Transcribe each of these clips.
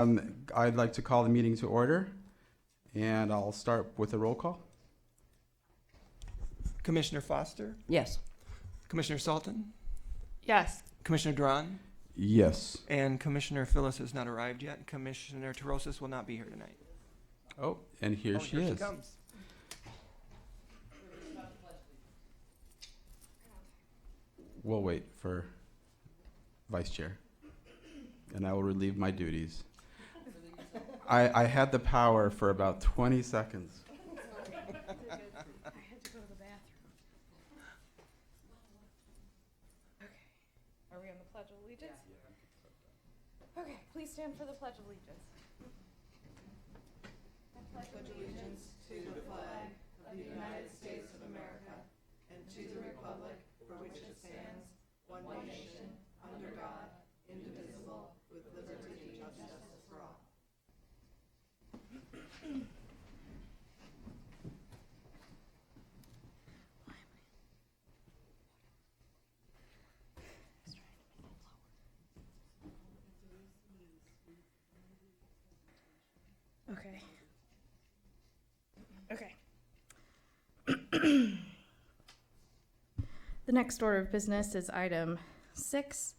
I'd like to call the meeting to order, and I'll start with a roll call. Commissioner Foster, Yes. Commissioner Salton, Yes. Commissioner Duran, Yes. and Commissioner Phyllis has not arrived yet. Commissioner Terosis will not be here tonight. Oh, and here she is. Comes. We'll wait for Vice Chair, and I will relieve my duties. I had the power for about 20 seconds. Are we on the Pledge of Allegiance? Okay, please stand for the Pledge of Allegiance. I pledge allegiance to the flag of the United States of America and to the republic for which it stands, one nation, under God, indivisible, with liberty and justice for all. Okay. Okay. The next order of business is item 6.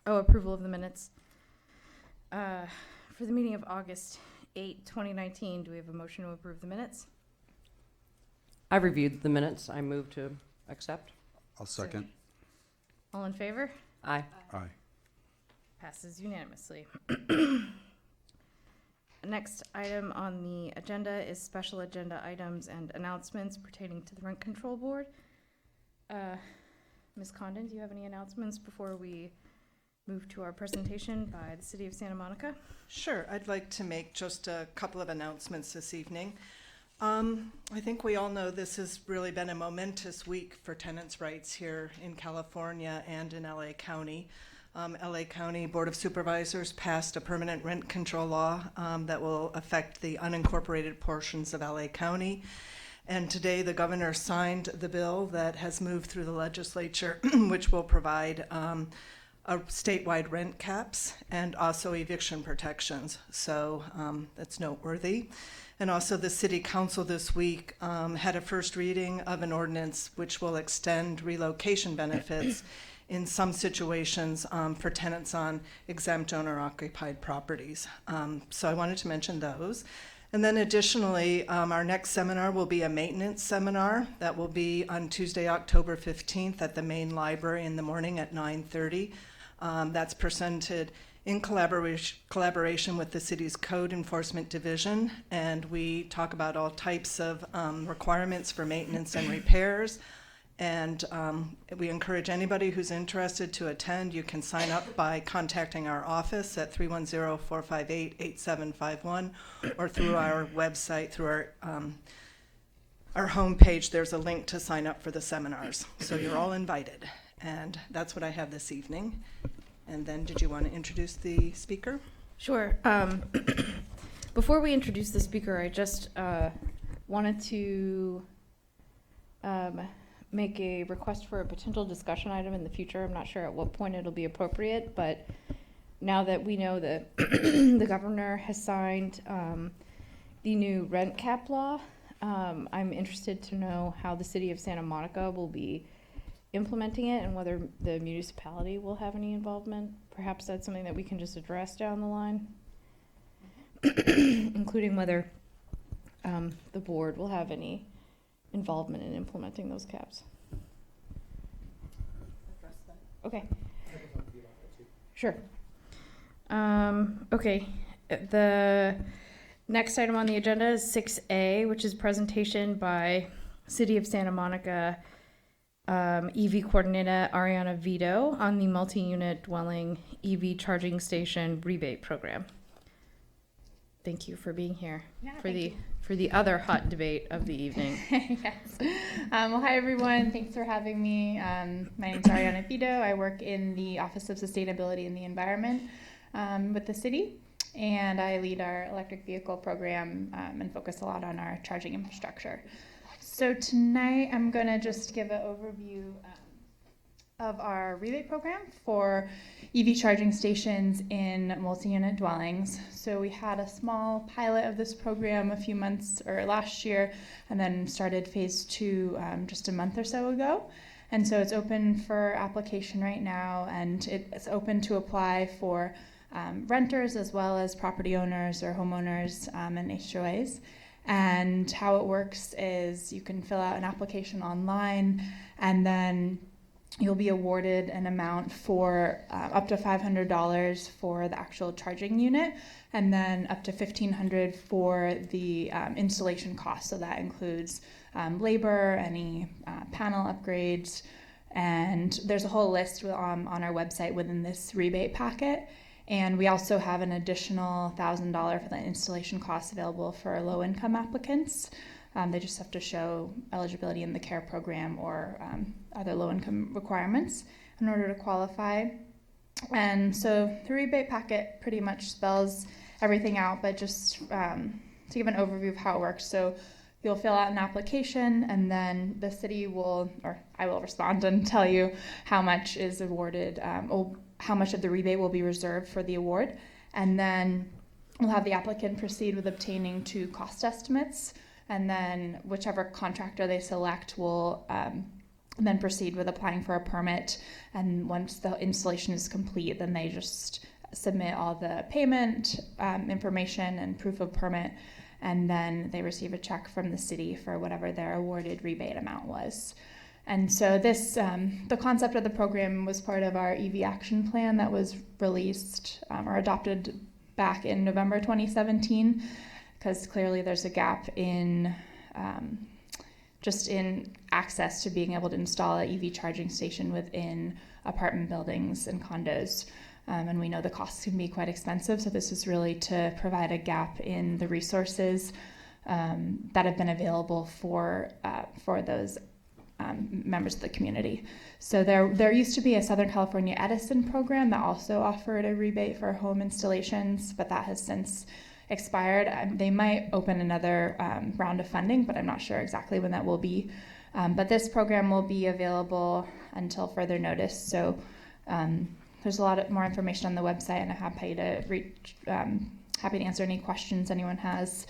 Approval of the minutes. For the meeting of August 8, 2019, do we have a motion to approve the minutes? I reviewed the minutes. I move to accept. I'll second. All in favor? Aye. Aye. Passes unanimously. Next item on the agenda is special agenda items and announcements pertaining to the Rent Control Board. Ms. Condon, do you have any announcements before we move to our presentation by the City of Santa Monica? Sure, I'd like to make just a couple of announcements this evening. I think we all know this has really been a momentous week for tenants' rights here in California and in LA County. LA County Board of Supervisors passed a permanent rent control law that will affect the unincorporated portions of LA County. And today the governor signed the bill that has moved through the legislature, which will provide a statewide rent caps and also eviction protections. So that's noteworthy. And also the City Council this week had a first reading of an ordinance which will extend relocation benefits in some situations for tenants on exempt owner-occupied properties. So I wanted to mention those. And then additionally, our next seminar will be a maintenance seminar that will be on Tuesday, October 15th at the main library in the morning at 9:30. That's presented in collaboration with the city's Code Enforcement Division, and we talk about all types of requirements for maintenance and repairs. And we encourage anybody who's interested to attend. You can sign up by contacting our office at 310-458-8751 or through our website, through our homepage. There's a link to sign up for the seminars. So you're all invited. And that's what I have this evening. And then did you want to introduce the speaker? Sure. Before we introduce the speaker, I just wanted to make a request for a potential discussion item in the future. I'm not sure at what point it'll be appropriate, but now that we know that the governor has signed the new rent cap law, I'm interested to know how the city of Santa Monica will be implementing it and whether the municipality will have any involvement. Perhaps that's something that we can just address down the line, including whether the board will have any involvement in implementing those caps. Okay. Sure. Okay. The next item on the agenda is 6A, which is presentation by City of Santa Monica EV coordinator Ariana Vito on the multi-unit dwelling EV charging station rebate program. Thank you for being here for the other hot debate of the evening. Yes. Well, hi, everyone. Thanks for having me. My name's Ariana Vito. I work in the Office of Sustainability and the Environment with the city, and I lead our electric vehicle program and focus a lot on our charging infrastructure. So tonight I'm going to just give an overview of our rebate program for EV charging stations in multi-unit dwellings. So we had a small pilot of this program a few months or last year, and then started phase 2 just a month or so ago. And so it's open for application right now, and it's open to apply for renters as well as property owners or homeowners and HOAs. And how it works is you can fill out an application online, and then you'll be awarded an amount for up to $500 for the actual charging unit, and then up to $1,500 for the installation cost. So that includes labor, any panel upgrades, and there's a whole list on our website within this rebate packet. And we also have an additional $1,000 for the installation costs available for low-income applicants. They just have to show eligibility in the CARE program or other low-income requirements in order to qualify. And so the rebate packet pretty much spells everything out, but just to give an overview of how it works. So you'll fill out an application, and then the city will, or I will respond and tell you how much is awarded, or how much of the rebate will be reserved for the award. And then we'll have the applicant proceed with obtaining 2 cost estimates, and then whichever contractor they select will then proceed with applying for a permit. And once the installation is complete, then they just submit all the payment information and proof of permit, and then they receive a check from the city for whatever their awarded rebate amount was. And so this, the concept of the program was part of our EV action plan that was released or adopted back in November 2017, because clearly there's a gap in just in access to being able to install an EV charging station within apartment buildings and condos. And we know the costs can be quite expensive, so this is really to provide a gap in the resources that have been available for those members of the community. So there used to be a Southern California Edison program that also offered a rebate for home installations, but that has since expired. They might open another round of funding, but I'm not sure exactly when that will be. But this program will be available until further notice. So there's a lot more information on the website, and I'm happy to answer any questions anyone has.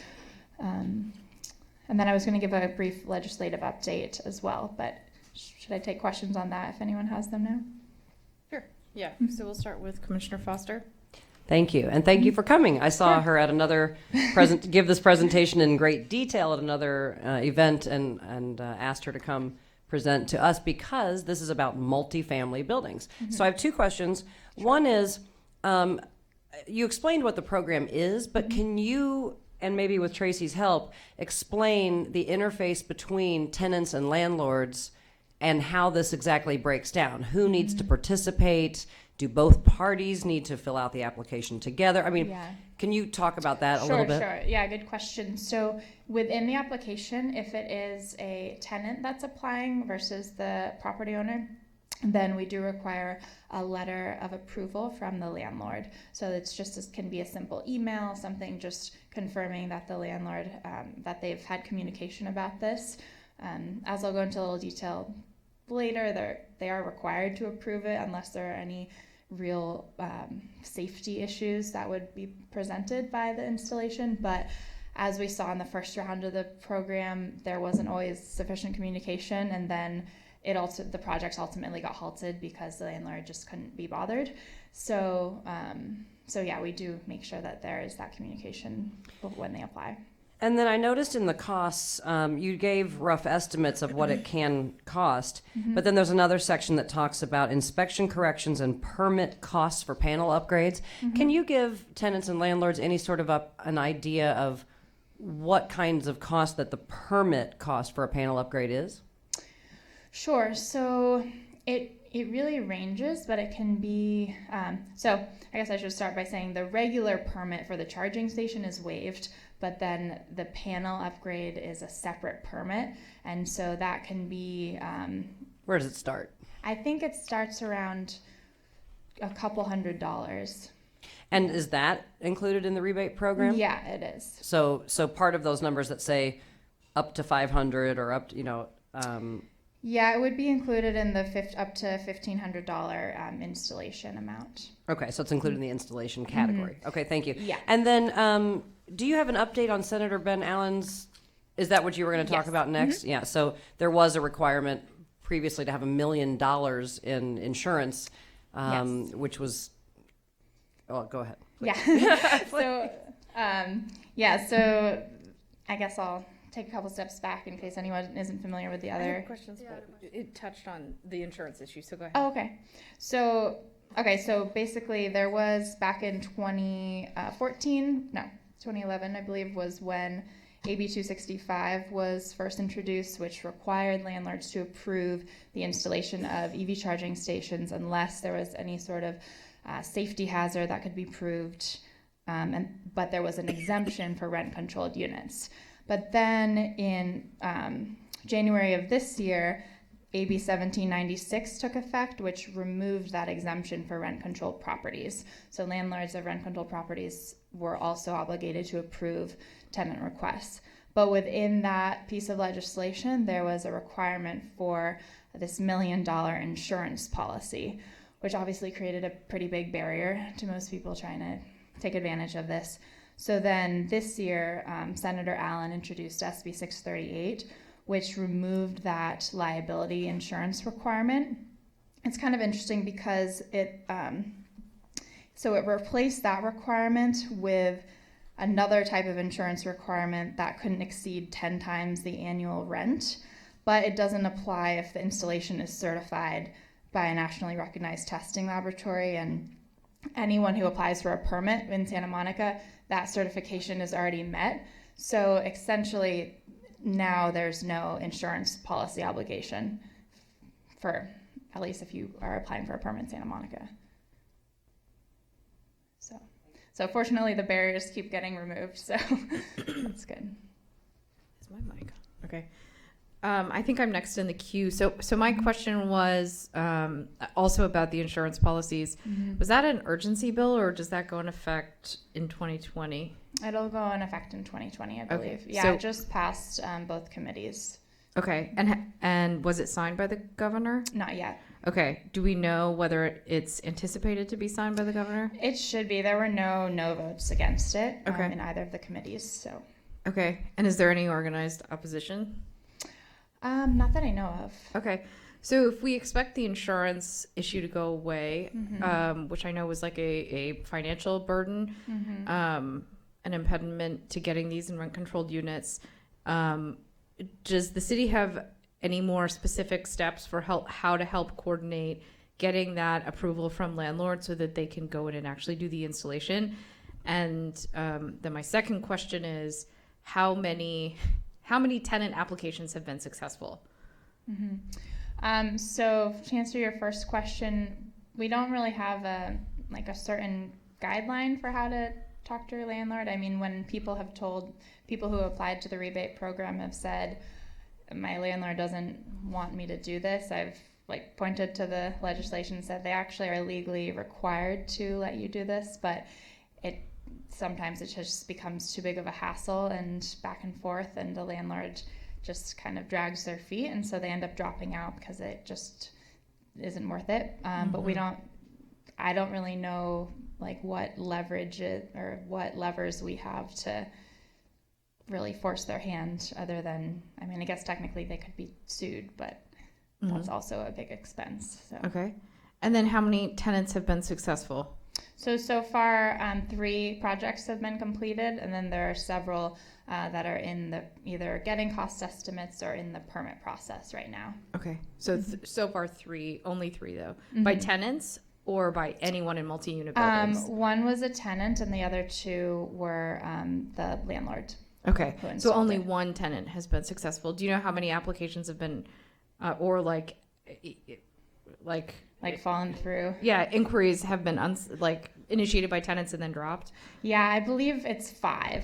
And then I was going to give a brief legislative update as well, but should I take questions on that if anyone has them now? Sure. Yeah. So we'll start with Commissioner Foster. Thank you, and thank you for coming. I saw her at another give this presentation in great detail at another event, and asked her to come present to us because this is about multifamily buildings. So I have 2 questions. One is, you explained what the program is, but can you, and maybe with Tracy's help, explain the interface between tenants and landlords and how this exactly breaks down? Who needs to participate? Do both parties need to fill out the application together? I mean, Yeah. can you talk about that a little bit? Sure. Yeah, good question. So within the application, if it is a tenant that's applying versus the property owner, then we do require a letter of approval from the landlord. So it's just can be a simple email, something just confirming that the landlord, that they've had communication about this. As I'll go into a little detail later, they are required to approve it unless there are any real safety issues that would be presented by the installation. But as we saw in the first round of the program, there wasn't always sufficient communication, and then the project ultimately got halted because the landlord just couldn't be bothered. So yeah, we do make sure that there is that communication when they apply. And then I noticed in the costs, you gave rough estimates of what it can cost, but then there's another section that talks about inspection corrections and permit costs for panel upgrades. Can you give tenants and landlords any sort of an idea of what kinds of costs that the permit cost for a panel upgrade is? Sure. So it really ranges, but it can be, so I guess I should start by saying the regular permit for the charging station is waived, but then the panel upgrade is a separate permit. And so that can be... Where does it start? I think it starts around a couple $100s. And is that included in the rebate program? Yeah, it is. So part of those numbers that say up to 500 or up to, Yeah, it would be included in the up to $1,500 installation amount. Okay, so it's included in the installation category. Okay, thank you. Yeah. And then, do you have an update on Senator Ben Allen's? Is that what you were going to talk Yes. about next? Yeah. So there was a requirement previously to have $1 million in insurance, Yes. which was. Oh, go ahead. Yeah. So I guess I'll take a couple steps back in case anyone isn't familiar with the I other. have questions, but it touched on the insurance issue, so go ahead. Oh, okay. So basically there was back in 2011, I believe, was when AB 265 was first introduced, which required landlords to approve the installation of EV charging stations unless there was any sort of safety hazard that could be proved, but there was an exemption for rent-controlled units. But then in January of this year, AB 1796 took effect, which removed that exemption for rent-controlled properties. So landlords of rent-controlled properties were also obligated to approve tenant requests. But within that piece of legislation, there was a requirement for this $1 million insurance policy, which obviously created a pretty big barrier to most people trying to take advantage of this. So then this year, Senator Allen introduced SB 638, which removed that liability insurance requirement. It's kind of interesting because it replaced that requirement with another type of insurance requirement that couldn't exceed 10 times the annual rent, but it doesn't apply if the installation is certified by a nationally recognized testing laboratory, and anyone who applies for a permit in Santa Monica, that certification is already met. So essentially, now there's no insurance policy obligation for, at least if you are applying for a permit in Santa Monica. So fortunately, the barriers keep getting removed, so that's good. Is my mic okay? I think I'm next in the queue. So my question was also about the insurance policies. Was that an urgency bill, or does that go in effect in 2020? It'll go in effect in 2020, I believe. Okay, Yeah, so- it just passed both committees. Okay, and was it signed by the governor? Not yet. Okay, do we know whether it's anticipated to be signed by the governor? It should be. There were no votes against it Okay. in either of the committees. So, Okay, and is there any organized opposition? not that I know of. Okay, so if we expect the insurance issue to go away, which I know was like a financial burden, an impediment to getting these in rent-controlled units, does the city have any more specific steps for how to help coordinate getting that approval from landlords so that they can go in and actually do the installation? And then my second question is, how many tenant applications have been successful? So to answer your first question, we don't really have a certain guideline for how to talk to your landlord. I mean, when people who applied to the rebate program have said, my landlord doesn't want me to do this, I've pointed to the legislation, said they actually are legally required to let you do this, but sometimes it just becomes too big of a hassle and back and forth, and the landlord just kind of drags their feet, and so they end up dropping out because it just isn't worth it. But I don't really know what leverage or what levers we have to really force their hand, other than, I mean, I guess technically they could be sued, but that's also a big expense. So. Okay, and then how many tenants have been successful? So far, 3 projects have been completed, and then there are several that are in the either getting cost estimates or in the permit process right now. Okay, so so far only 3 though. By tenants or by anyone in multi-unit buildings? One was a tenant, and the other 2 were the landlord. Okay, who so installed only it. one tenant has been successful. Do you know how many applications have been, or Fallen through. inquiries have been initiated by tenants and then dropped? Yeah, I believe it's 5.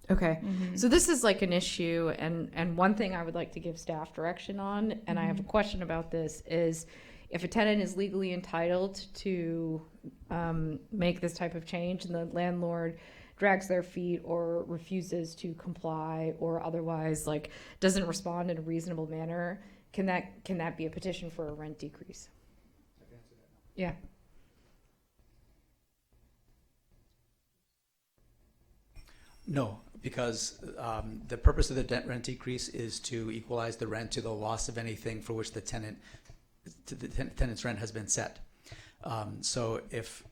Okay, so this is an issue, and one thing I would like to give staff direction on, and I have a question about this, is if a tenant is legally entitled to make this type of change and the landlord drags their feet or refuses to comply or otherwise doesn't respond in a reasonable manner, can that be a petition for a rent decrease? Yeah. No, because the purpose of the rent decrease is to equalize the rent to the loss of anything for which the tenant's rent has been set. So if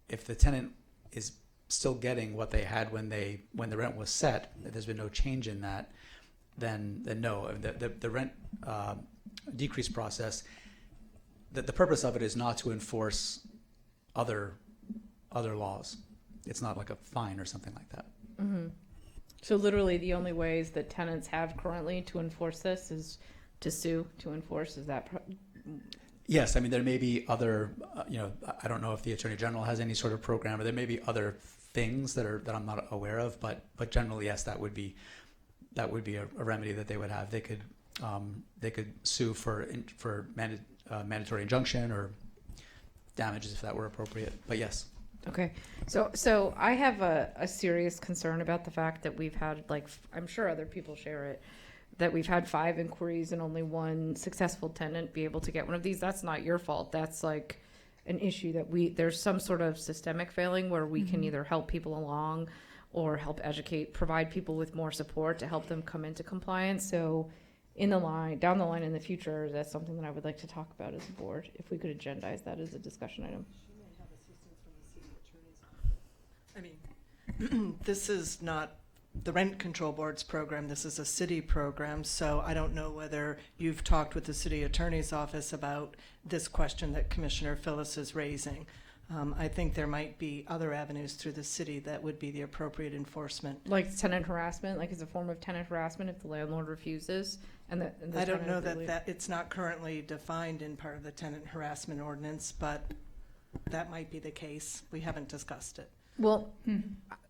the tenant is still getting what they had when the rent was set, there's been no change in that, then no. The rent decrease process, the purpose of it is not to enforce other laws. It's not like a fine or something like that. Mm-hmm. So literally the only ways that tenants have currently to enforce this is to sue to enforce. Is that Yes, I mean, there may be other, I don't know if the Attorney General has any sort of program, or there may be other things that I'm not aware of, but generally, yes, that would be a remedy that they would have. They could sue for mandatory injunction or damages if that were appropriate. But yes. Okay, so I have a serious concern about the fact that we've had, like, I'm sure other people share it, that we've had 5 inquiries and only 1 successful tenant be able to get one of these. That's not your fault. That's like an issue that there's some sort of systemic failing where we can either help people along or help educate, provide people with more support to help them come into compliance. So down the line in the future, that's something that I would like to talk about as a board, if we could agendize that as a discussion item. I mean, this is not the Rent Control Board's program. This is a city program, so I don't know whether you've talked with the city attorney's office about this question that Commissioner Phyllis is raising. I think there might be other avenues through the city that would be the appropriate enforcement. Like tenant harassment, like as a form of tenant harassment if the landlord refuses? And the I don't tenant know really- that it's not currently defined in part of the tenant harassment ordinance, but that might be the case. We haven't discussed it. Well,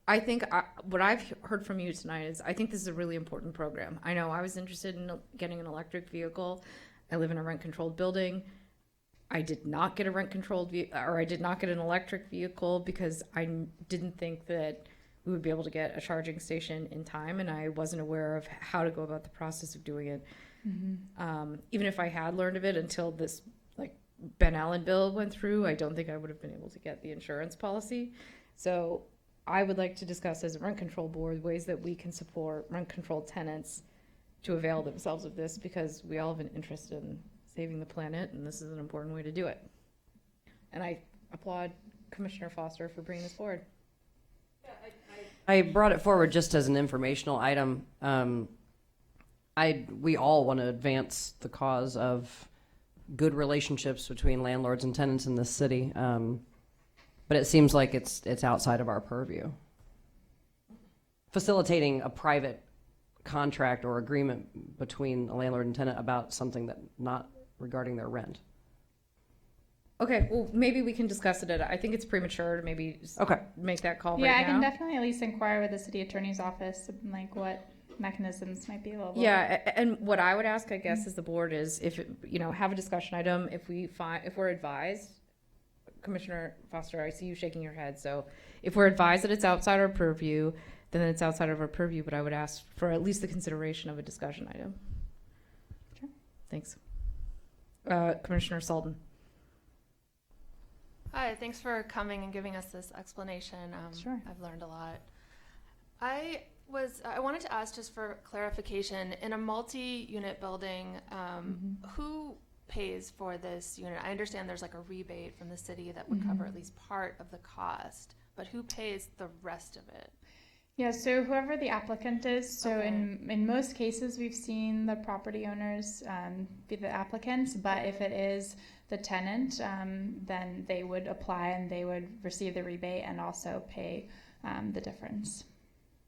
I think what I've heard from you tonight is I think this is a really important program. I know I was interested in getting an electric vehicle. I live in a rent-controlled building. I did not get a I did not get an electric vehicle because I didn't think that we would be able to get a charging station in time, and I wasn't aware of how to go about the process of doing it. Even if I had learned of it until this Ben Allen bill went through, I don't think I would have been able to get the insurance policy. So I would like to discuss as a rent control board ways that we can support rent controlled tenants to avail themselves of this, because we all have an interest in saving the planet, and this is an important way to do it. And I applaud Commissioner Foster for bringing this forward. I brought it forward just as an informational item. We all want to advance the cause of good relationships between landlords and tenants in this city, but it seems like it's outside of our purview. Facilitating a private contract or agreement between a landlord and tenant about something that not regarding their rent. Okay, well, maybe we can discuss it. I think it's premature to maybe make that call right now. Yeah, I can definitely at least inquire with the city attorney's office, like what mechanisms might be available. Yeah, and what I would ask, I guess, as the board is if have a discussion item. If we're advised, Commissioner Foster, I see you shaking your head. So if we're advised that it's outside our purview, then it's outside of our purview. But I would ask for at least the consideration of a discussion item. Sure. Thanks, Commissioner Sultan. Hi, thanks for coming and giving us this explanation. Sure. I've learned a lot. I wanted to ask, just for clarification, in a multi-unit building, who pays for this unit? I understand there's like a rebate from the city that would cover at least part of the cost, but who pays the rest of it? Yeah, so whoever the applicant is, so Okay. in most cases we've seen the property owners be the applicants, but if it is the tenant, then they would apply and they would receive the rebate and also pay the difference.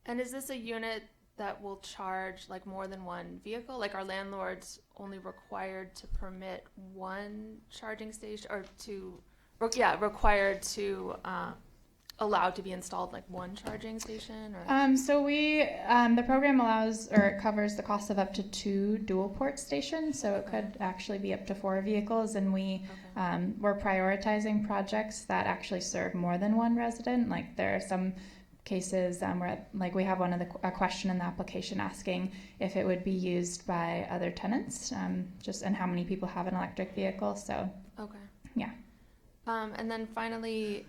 And is this a unit that will charge like more than one vehicle? Like, are landlords only required to permit one charging station, or required to allow to be installed like one charging station? Or? So we, the program allows, or it covers the cost of up to 2 dual port stations. So it could actually be up to 4 vehicles. And we're prioritizing projects that actually serve more than one resident. Like there are some cases where, like, we have one of a question in the application asking if it would be used by other tenants, and how many people have an electric vehicle. So Okay. yeah. And then finally,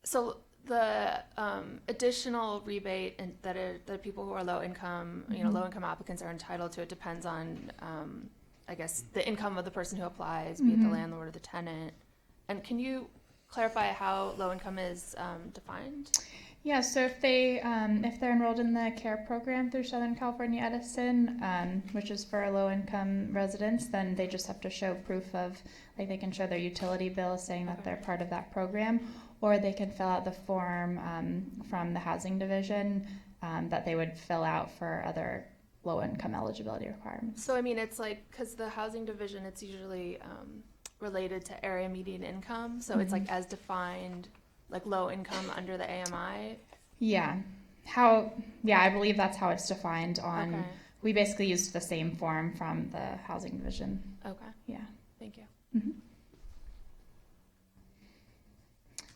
so the additional rebate and that people who are low income, low income applicants are entitled to, it depends on, I guess, the income of the person who applies, be it the landlord or the tenant. And can you clarify how low income is defined? Yeah, so if they're enrolled in the CARE program through Southern California Edison, which is for low-income residents, then they just have to show proof of, like, they can show their utility bill saying that they're part of that program, or they can fill out the form from the housing division that they would fill out for other low-income eligibility requirements. So, I mean, it's like, because the housing division, it's usually related to area median income, so it's like as defined, like low income under the AMI. Yeah. I believe that's how it's defined on, Okay. we basically used the same form from the housing division. Okay, Yeah. thank you.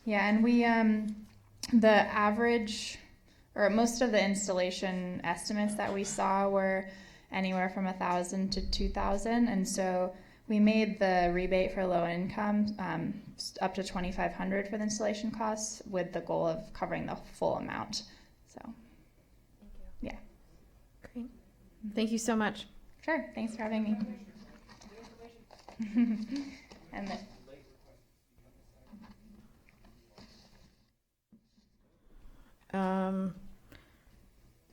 Yeah, and we, the average, or most of the installation estimates that we saw were anywhere from 1,000 to 2,000, and so we made the rebate for low income up to 2,500 for the installation costs, with the goal of covering the full amount. So, yeah. Great. Thank you so much. Sure. Thanks for having me. And then,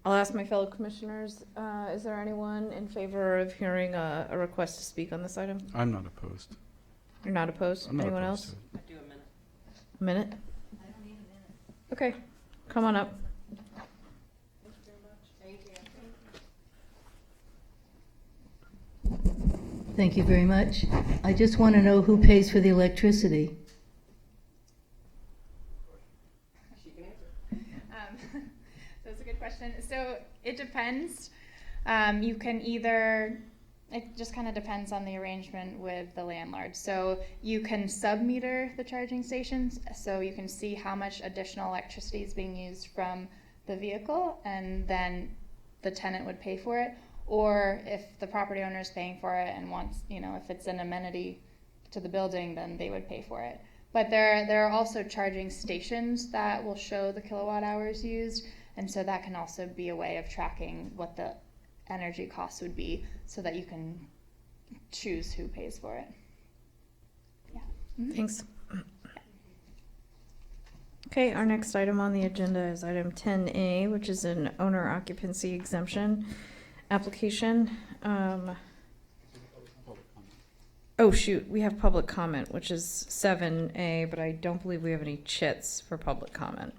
I'll ask my fellow commissioners, is there anyone in favor of hearing a request to speak on this item? I'm not opposed. You're not opposed? I'm not Anyone opposed else? to it. A minute? I don't need a minute. Okay, come on up. Thank you very much. I just want to know who pays for the electricity. That's a good question. So it depends. You can either, it just kind of depends on the arrangement with the landlord. So you can sub-meter the charging stations, so you can see how much additional electricity is being used from the vehicle, and then the tenant would pay for it. Or if the property owner is paying for it and wants, if it's an amenity to the building, then they would pay for it. But there are also charging stations that will show the kilowatt hours used, and so that can also be a way of tracking what the energy costs would be, so that you can choose who pays for it. Yeah. Thanks. Okay, our next item on the agenda is item 10A, which is an owner occupancy exemption application. Oh shoot, we have public comment, which is 7A, but I don't believe we have any chits for public comment.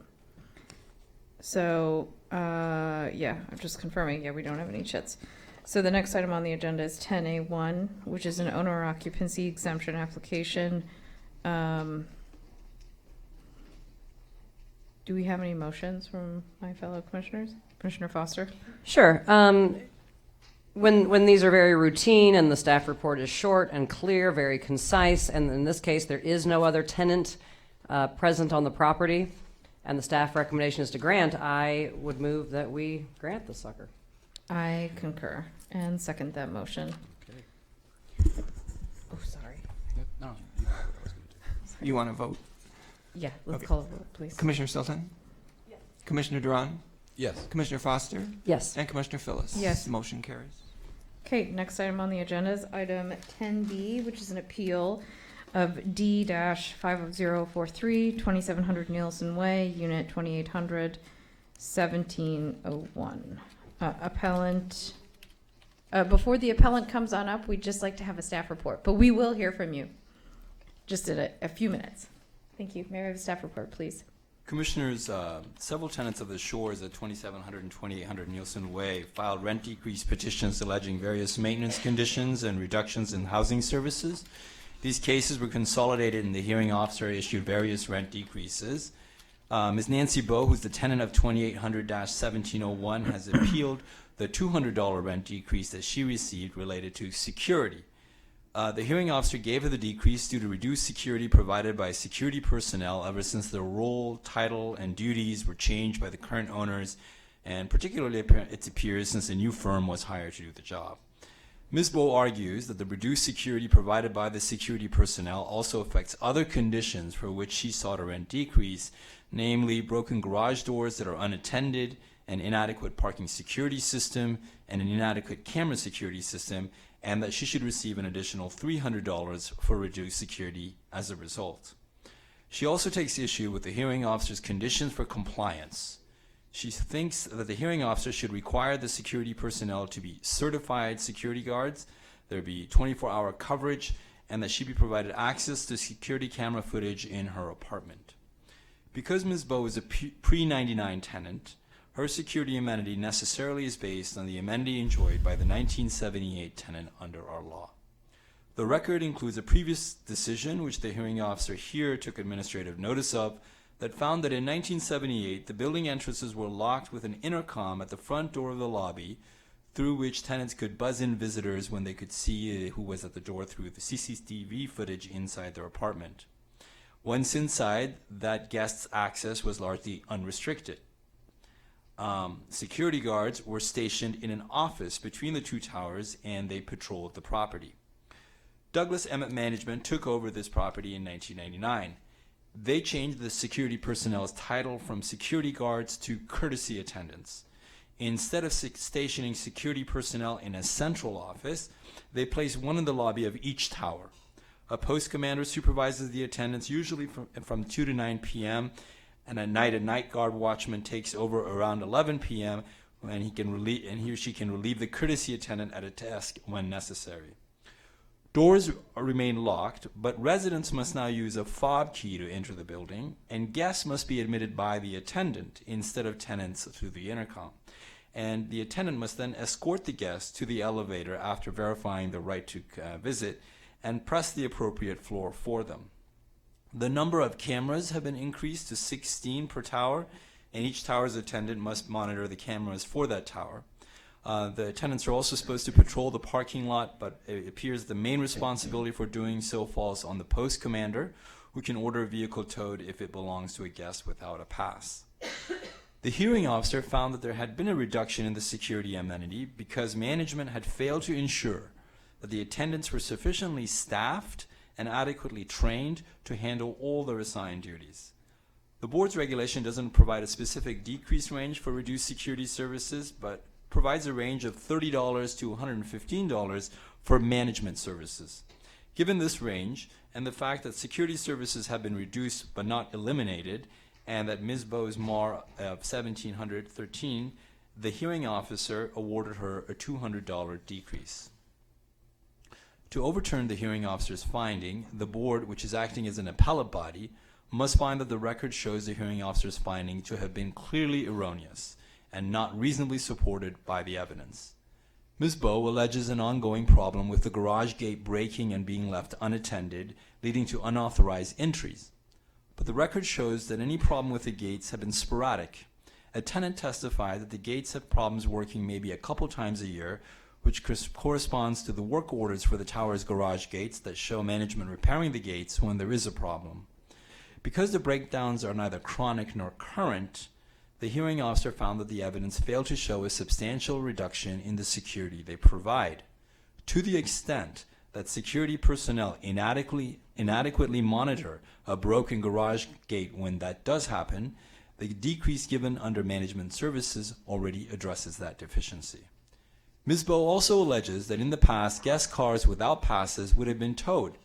So, yeah, I'm just confirming, yeah, we don't have any chits. So the next item on the agenda is 10A1, which is an owner occupancy exemption application. Do we have any motions from my fellow commissioners? Commissioner Foster? Sure. When these are very routine and the staff report is short and clear, very concise, and in this case there is no other tenant present on the property, and the staff recommendation is to grant, I would move that we grant the sucker. I concur and second that motion. Okay. Oh, sorry. No, you know what I was going to do. You want to vote? Yeah, let's Okay. call a vote, please. Commissioner Stilton? Yes. Commissioner Duran? Yes. Commissioner Foster? Yes. And Commissioner Phyllis? Yes. Motion carries. Okay, next item on the agenda is item 10B, which is an appeal of D-50043, 2700 Nielsen Way, Unit 2800, 1701. Appellant, before the appellant comes on up, we'd just like to have a staff report, but we will hear from you just in a few minutes. Thank you. May I have a staff report, please? Commissioners, several tenants of the Shores at 2700 and 2800 Nielsen Way filed rent decrease petitions alleging various maintenance conditions and reductions in housing services. These cases were consolidated and the hearing officer issued various rent decreases. Ms. Nancy Bowe, who's the tenant of 2800-1701, has appealed the $200 rent decrease that she received related to security. The hearing officer gave her the decrease due to reduced security provided by security personnel ever since their role, title, and duties were changed by the current owners, and particularly it appears since a new firm was hired to do the job. Ms. Bowe argues that the reduced security provided by the security personnel also affects other conditions for which she sought a rent decrease, namely broken garage doors that are unattended, an inadequate parking security system, and an inadequate camera security system, and that she should receive an additional $300 for reduced security as a result. She also takes issue with the hearing officer's conditions for compliance. She thinks that the hearing officer should require the security personnel to be certified security guards, there be 24-hour coverage, and that she be provided access to security camera footage in her apartment. Because Ms. Bowe is a pre-99 tenant, her security amenity necessarily is based on the amenity enjoyed by the 1978 tenant under our law. The record includes a previous decision, which the hearing officer here took administrative notice of, that found that in 1978, the building entrances were locked with an intercom at the front door of the lobby, through which tenants could buzz in visitors when they could see who was at the door through the CCTV footage inside their apartment. Once inside, that guest's access was largely unrestricted. Security guards were stationed in an office between the two towers, and they patrolled the property. Douglas Emmett Management took over this property in 1999. They changed the security personnel's title from security guards to courtesy attendants. Instead of stationing security personnel in a central office, they placed one in the lobby of each tower. A post commander supervises the attendants usually from 2 to 9 p.m., and at night, a night guard watchman takes over around 11 p.m. when he or she can relieve the courtesy attendant at a desk when necessary. Doors remain locked, but residents must now use a fob key to enter the building, and guests must be admitted by the attendant instead of tenants through the intercom. And the attendant must then escort the guests to the elevator after verifying the right to visit and press the appropriate floor for them. The number of cameras have been increased to 16 per tower, and each tower's attendant must monitor the cameras for that tower. The attendants are also supposed to patrol the parking lot, but it appears the main responsibility for doing so falls on the post commander, who can order a vehicle towed if it belongs to a guest without a pass. The hearing officer found that there had been a reduction in the security amenity because management had failed to ensure that the attendants were sufficiently staffed and adequately trained to handle all their assigned duties. The board's regulation doesn't provide a specific decrease range for reduced security services, but provides a range of $30 to $115 for management services. Given this range, and the fact that security services have been reduced but not eliminated, and that Ms. Bowe's MAR of $1,713, the hearing officer awarded her a $200 decrease. To overturn the hearing officer's finding, the board, which is acting as an appellate body, must find that the record shows the hearing officer's finding to have been clearly erroneous and not reasonably supported by the evidence. Ms. Bowe alleges an ongoing problem with the garage gate breaking and being left unattended, leading to unauthorized entries. But the record shows that any problem with the gates have been sporadic. A tenant testified that the gates have problems working maybe a couple times a year, which corresponds to the work orders for the tower's garage gates that show management repairing the gates when there is a problem. Because the breakdowns are neither chronic nor current, the hearing officer found that the evidence failed to show a substantial reduction in the security they provide. To the extent that security personnel inadequately monitor a broken garage gate when that does happen, the decrease given under management services already addresses that deficiency. Ms. Bowe also alleges that in the past, guest cars without passes would have been towed,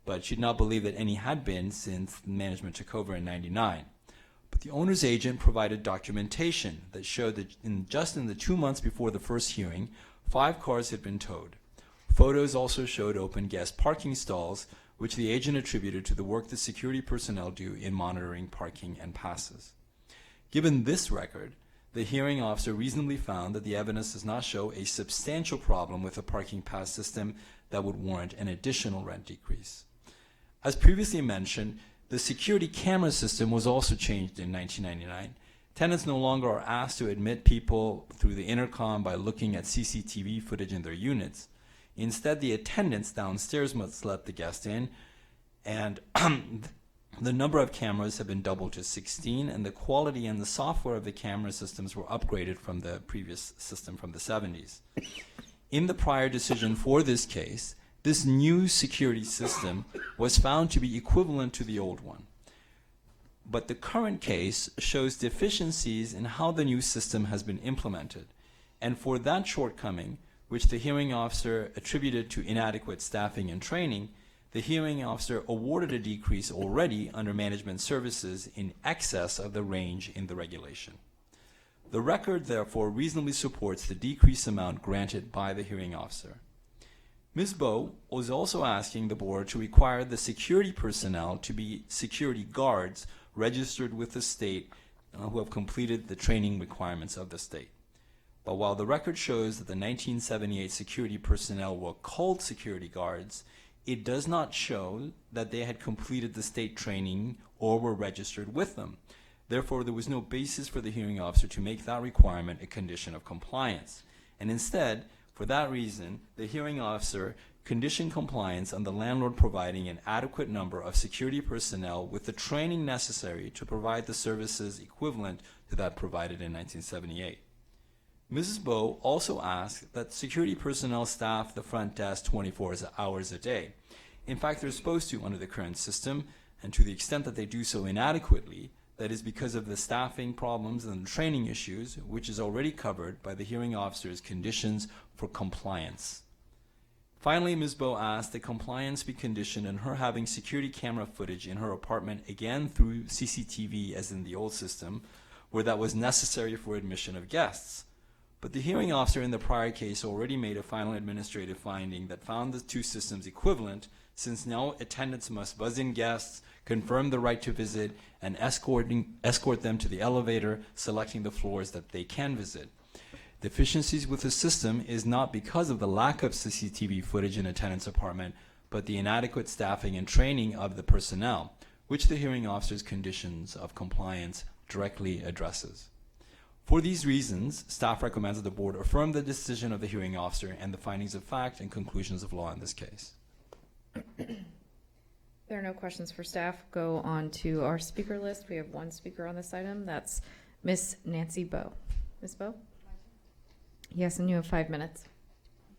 but she did not believe that any had been since management took over in '99. But the owner's agent provided documentation that showed that just in the 2 months before the first hearing, 5 cars had been towed. Photos also showed open guest parking stalls, which the agent attributed to the work the security personnel do in monitoring parking and passes. Given this record, the hearing officer reasonably found that the evidence does not show a substantial problem with the parking pass system that would warrant an additional rent decrease. As previously mentioned, the security camera system was also changed in 1999. Tenants no longer are asked to admit people through the intercom by looking at CCTV footage in their units. Instead, the attendants downstairs must let the guest in, and the number of cameras have been doubled to 16, and the quality and the software of the camera systems were upgraded from the previous system from the 70s. In the prior decision for this case, this new security system was found to be equivalent to the old one. But the current case shows deficiencies in how the new system has been implemented. And for that shortcoming, which the hearing officer attributed to inadequate staffing and training, the hearing officer awarded a decrease already under management services in excess of the range in the regulation. The record, therefore, reasonably supports the decrease amount granted by the hearing officer. Ms. Bowe was also asking the board to require the security personnel to be security guards registered with the state who have completed the training requirements of the state. But while the record shows that the 1978 security personnel were called security guards, it does not show that they had completed the state training or were registered with them. Therefore, there was no basis for the hearing officer to make that requirement a condition of compliance. And instead, for that reason, the hearing officer conditioned compliance on the landlord providing an adequate number of security personnel with the training necessary to provide the services equivalent to that provided in 1978. Mrs. Bowe also asked that security personnel staff the front desk 24 hours a day. In fact, they're supposed to under the current system, and to the extent that they do so inadequately, that is because of the staffing problems and the training issues, which is already covered by the hearing officer's conditions for compliance. Finally, Ms. Bowe asked that compliance be conditioned on her having security camera footage in her apartment, again through CCTV as in the old system, where that was necessary for admission of guests. But the hearing officer in the prior case already made a final administrative finding that found the two systems equivalent, since now attendants must buzz in guests, confirm the right to visit, and escort them to the elevator, selecting the floors that they can visit. Deficiencies with the system is not because of the lack of CCTV footage in a tenant's apartment, but the inadequate staffing and training of the personnel, which the hearing officer's conditions of compliance directly addresses. For these reasons, staff recommends that the board affirm the decision of the hearing officer and the findings of fact and conclusions of law in this case. There are no questions for staff. Go on to our speaker list. We have one speaker on this item. That's Miss Nancy Bowe. Ms. Bowe? Yes, and you have 5 minutes.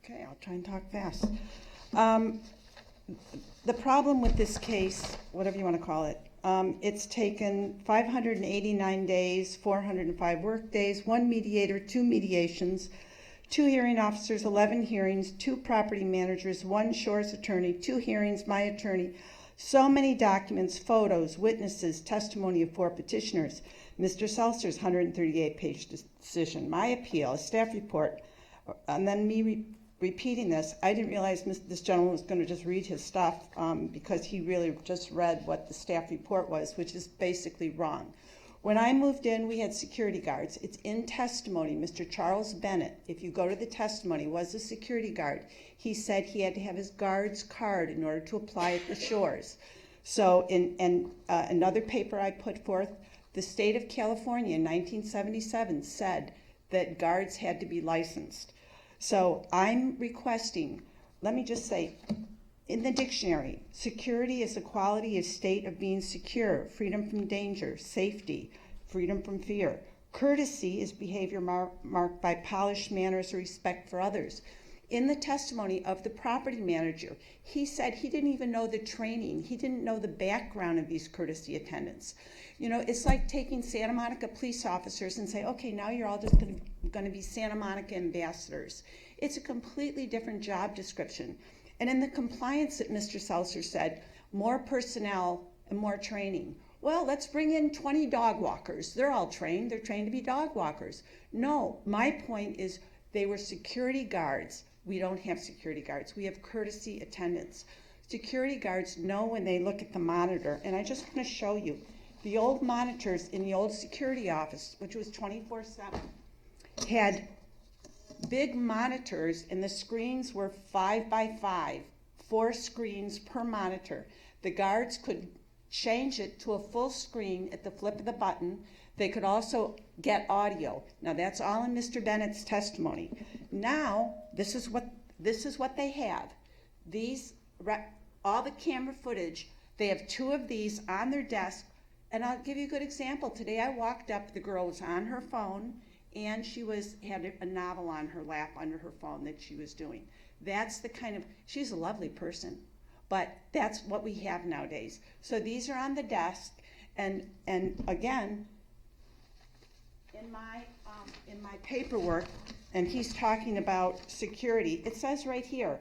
Okay, I'll try and talk fast. The problem with this case, whatever you want to call it, it's taken 589 days, 405 work days, 1 mediator, 2 mediations, 2 hearing officers, 11 hearings, 2 property managers, 1 Shores attorney, 2 hearings, my attorney, so many documents, photos, witnesses, testimony of 4 petitioners, Mr. Seltzer's 138-page decision, my appeal, a staff report, and then me repeating this. I didn't realize this gentleman was going to just read his stuff because he really just read what the staff report was, which is basically wrong. When I moved in, we had security guards. It's in testimony. Mr. Charles Bennett, if you go to the testimony, was a security guard. He said he had to have his guard's card in order to apply at the Shores. So in another paper I put forth, the state of California in 1977 said that guards had to be licensed. So I'm requesting, let me just say, in the dictionary, security is the quality of state of being secure, freedom from danger, safety, freedom from fear. Courtesy is behavior marked by polished manners or respect for others. In the testimony of the property manager, he said he didn't even know the training. He didn't know the background of these courtesy attendants. You know, it's like taking Santa Monica police officers and say, okay, now you're all just going to be Santa Monica ambassadors. It's a completely different job description. And in the compliance that Mr. Seltzer said, more personnel and more training. Well, let's bring in 20 dog walkers. They're all trained. They're trained to be dog walkers. No, my point is they were security guards. We don't have security guards. We have courtesy attendants. Security guards know when they look at the monitor, and I just want to show you. The old monitors in the old security office, which was 24/7, had big monitors, and the screens were 5 by 5, 4 screens per monitor. The guards could change it to a full screen at the flip of the button. They could also get audio. Now that's all in Mr. Bennett's testimony. Now, this is what this is what they have. All the camera footage, they have 2 of these on their desk. And I'll give you a good example. Today I walked up, the girl was on her phone, and she had a novel on her lap under her phone that she was doing. That's the kind of, she's a lovely person, but that's what we have nowadays. So these are on the desk, and again, in my paperwork, and he's talking about security, it says right here,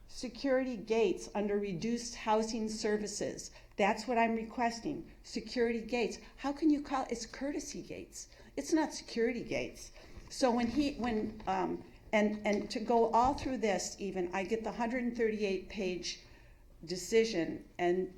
security gates under reduced housing services. That's what I'm requesting, security gates. How can you call it? It's courtesy gates. It's not security gates. So and to go all through this, even, I get the 138-page decision, and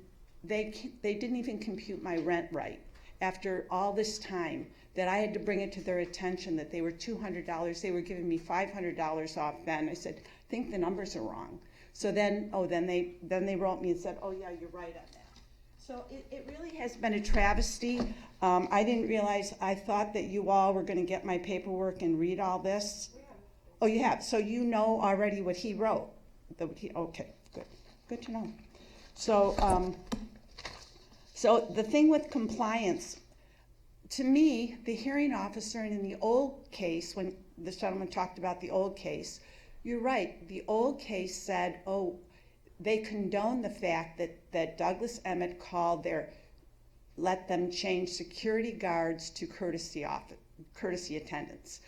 they didn't even compute my rent right after all this time, that I had to bring it to their attention that they were $200. They were giving me $500 off then. I said, I think the numbers are wrong. So then they wrote me and said, oh yeah, you're right on that. So it really has been a travesty. I didn't realize, I thought that you all were going to get my paperwork and read all this. Oh, you have. So you know already what he wrote. Okay, good. Good to know. So, so the thing with compliance, to me, the hearing officer, and in the old case, when this gentleman talked about the old case, you're right. The old case said, oh, they condoned the fact that Douglas Emmett let them change security guards to courtesy attendants.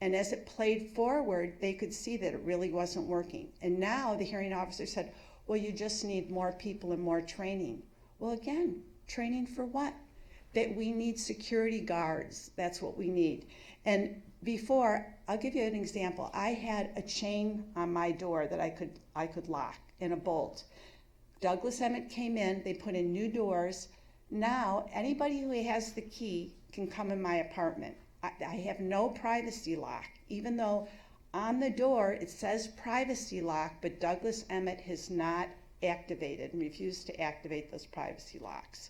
And as it played forward, they could see that it really wasn't working. And now the hearing officer said, well, you just need more people and more training. Well, again, training for what? That we need security guards. That's what we need. And before, I'll give you an example. I had a chain on my door that I could lock and a bolt. Douglas Emmett came in, they put in new doors. Now, anybody who has the key can come in my apartment. I have no privacy lock, even though on the door it says privacy lock, but Douglas Emmett has not activated and refused to activate those privacy locks.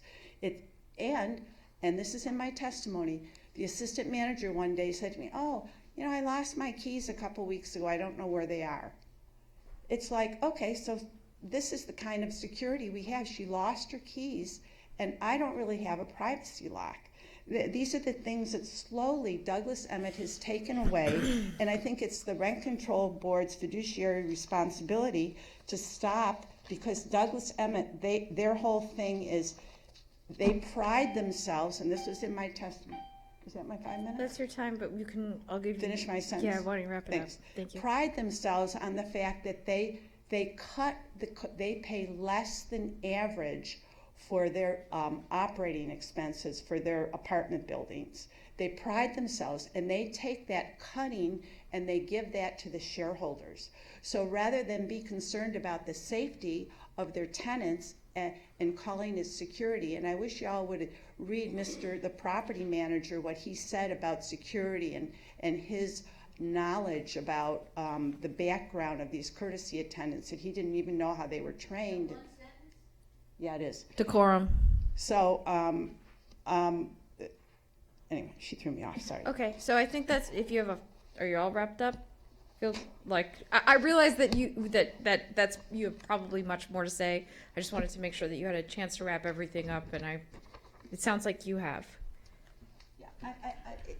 And this is in my testimony, the assistant manager one day said to me, oh, I lost my keys a couple weeks ago, I don't know where they are. It's like, okay, so this is the kind of security we have. She lost her keys, and I don't really have a privacy lock. These are the things that slowly Douglas Emmett has taken away, and I think it's the Rent Control Board's fiduciary responsibility to stop, because Douglas Emmett, their whole thing is they pride themselves, and this was in my testimony. Is that my 5 minutes? That's your time, but I'll give you. Finish my sentence. Yeah, why don't you wrap it Thanks. up? Thank you. Pride themselves on the fact that they pay less than average for their operating expenses for their apartment buildings. They pride themselves, and they take that cutting and they give that to the shareholders. So rather than be concerned about the safety of their tenants and calling it security, and I wish y'all would read the property manager, what he said about security and his knowledge about the background of these courtesy attendants, that he didn't even know how they were trained. Yeah, it is. Decorum. So, anyway, she threw me off, sorry. Okay, so I think that's, if you have are you all wrapped up? Feel like, I realize that you have probably much more to say. I just wanted to make sure that you had a chance to wrap everything up, and it sounds like you have. Yeah,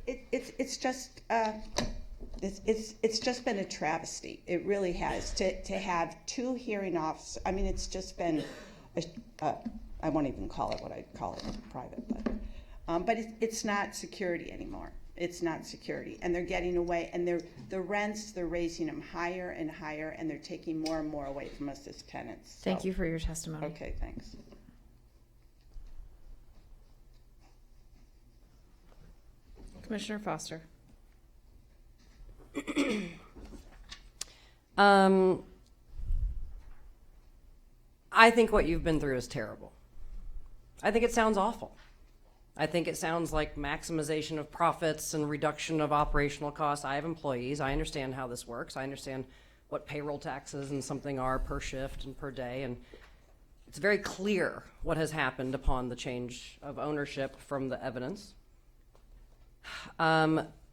it's just been a travesty. It really has to have 2 hearing officers. I mean, it's just been I won't even call it what I call it private, but it's not security anymore. It's not security, and they're getting away. And the rents, they're raising them higher and higher, and they're taking more and more away from us as tenants. So. Thank you for your testimony. Okay, thanks. Commissioner Foster. I think what you've been through is terrible. I think it sounds awful. I think it sounds like maximization of profits and reduction of operational costs. I have employees. I understand how this works. I understand what payroll taxes and something are per shift and per day. And it's very clear what has happened upon the change of ownership from the evidence.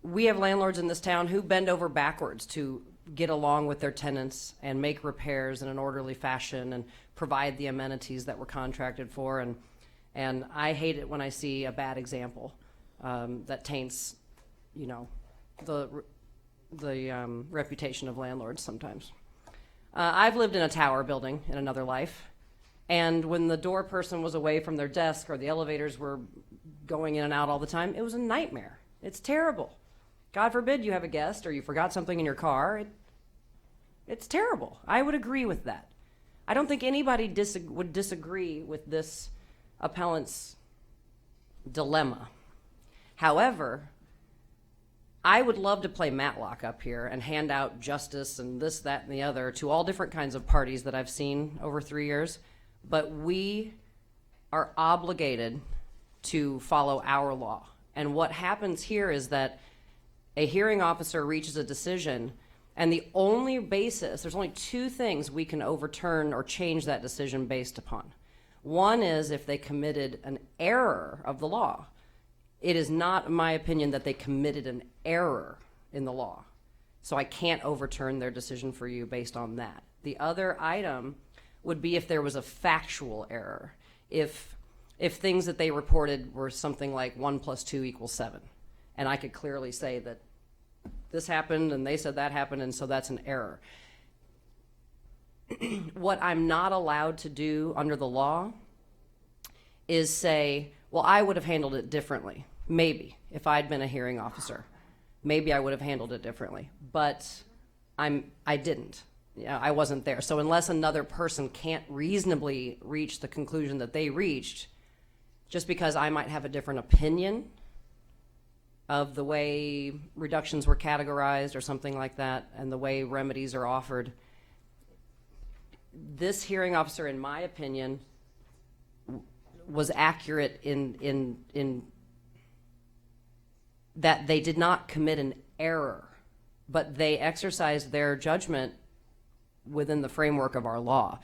We have landlords in this town who bend over backwards to get along with their tenants and make repairs in an orderly fashion and provide the amenities that we're contracted for. And I hate it when I see a bad example that taints, you know, the reputation of landlords sometimes. I've lived in a tower building in another life, and when the door person was away from their desk or the elevators were going in and out all the time, it was a nightmare. It's terrible. God forbid you have a guest or you forgot something in your car. It's terrible. I would agree with that. I don't think anybody would disagree with this appellant's dilemma. However, I would love to play Matlock up here and hand out justice and this, that, and the other to all different kinds of parties that I've seen over 3 years, but we are obligated to follow our law. And what happens here is that a hearing officer reaches a decision, and the only basis, there's only two things we can overturn or change that decision based upon. One is if they committed an error of the law. It is not my opinion that they committed an error in the law. So I can't overturn their decision for you based on that. The other item would be if there was a factual error. If things that they reported were something like 1 + 2 = 7. And I could clearly say that this happened and they said that happened, and so that's an error. What I'm not allowed to do under the law is say, well, I would have handled it differently. Maybe, if I'd been a hearing officer, maybe I would have handled it differently. But I didn't. Yeah, I wasn't there. So unless another person can't reasonably reach the conclusion that they reached, just because I might have a different opinion of the way reductions were categorized or something like that, and the way remedies are offered, this hearing officer, in my opinion, was accurate in that they did not commit an error, but they exercised their judgment within the framework of our law.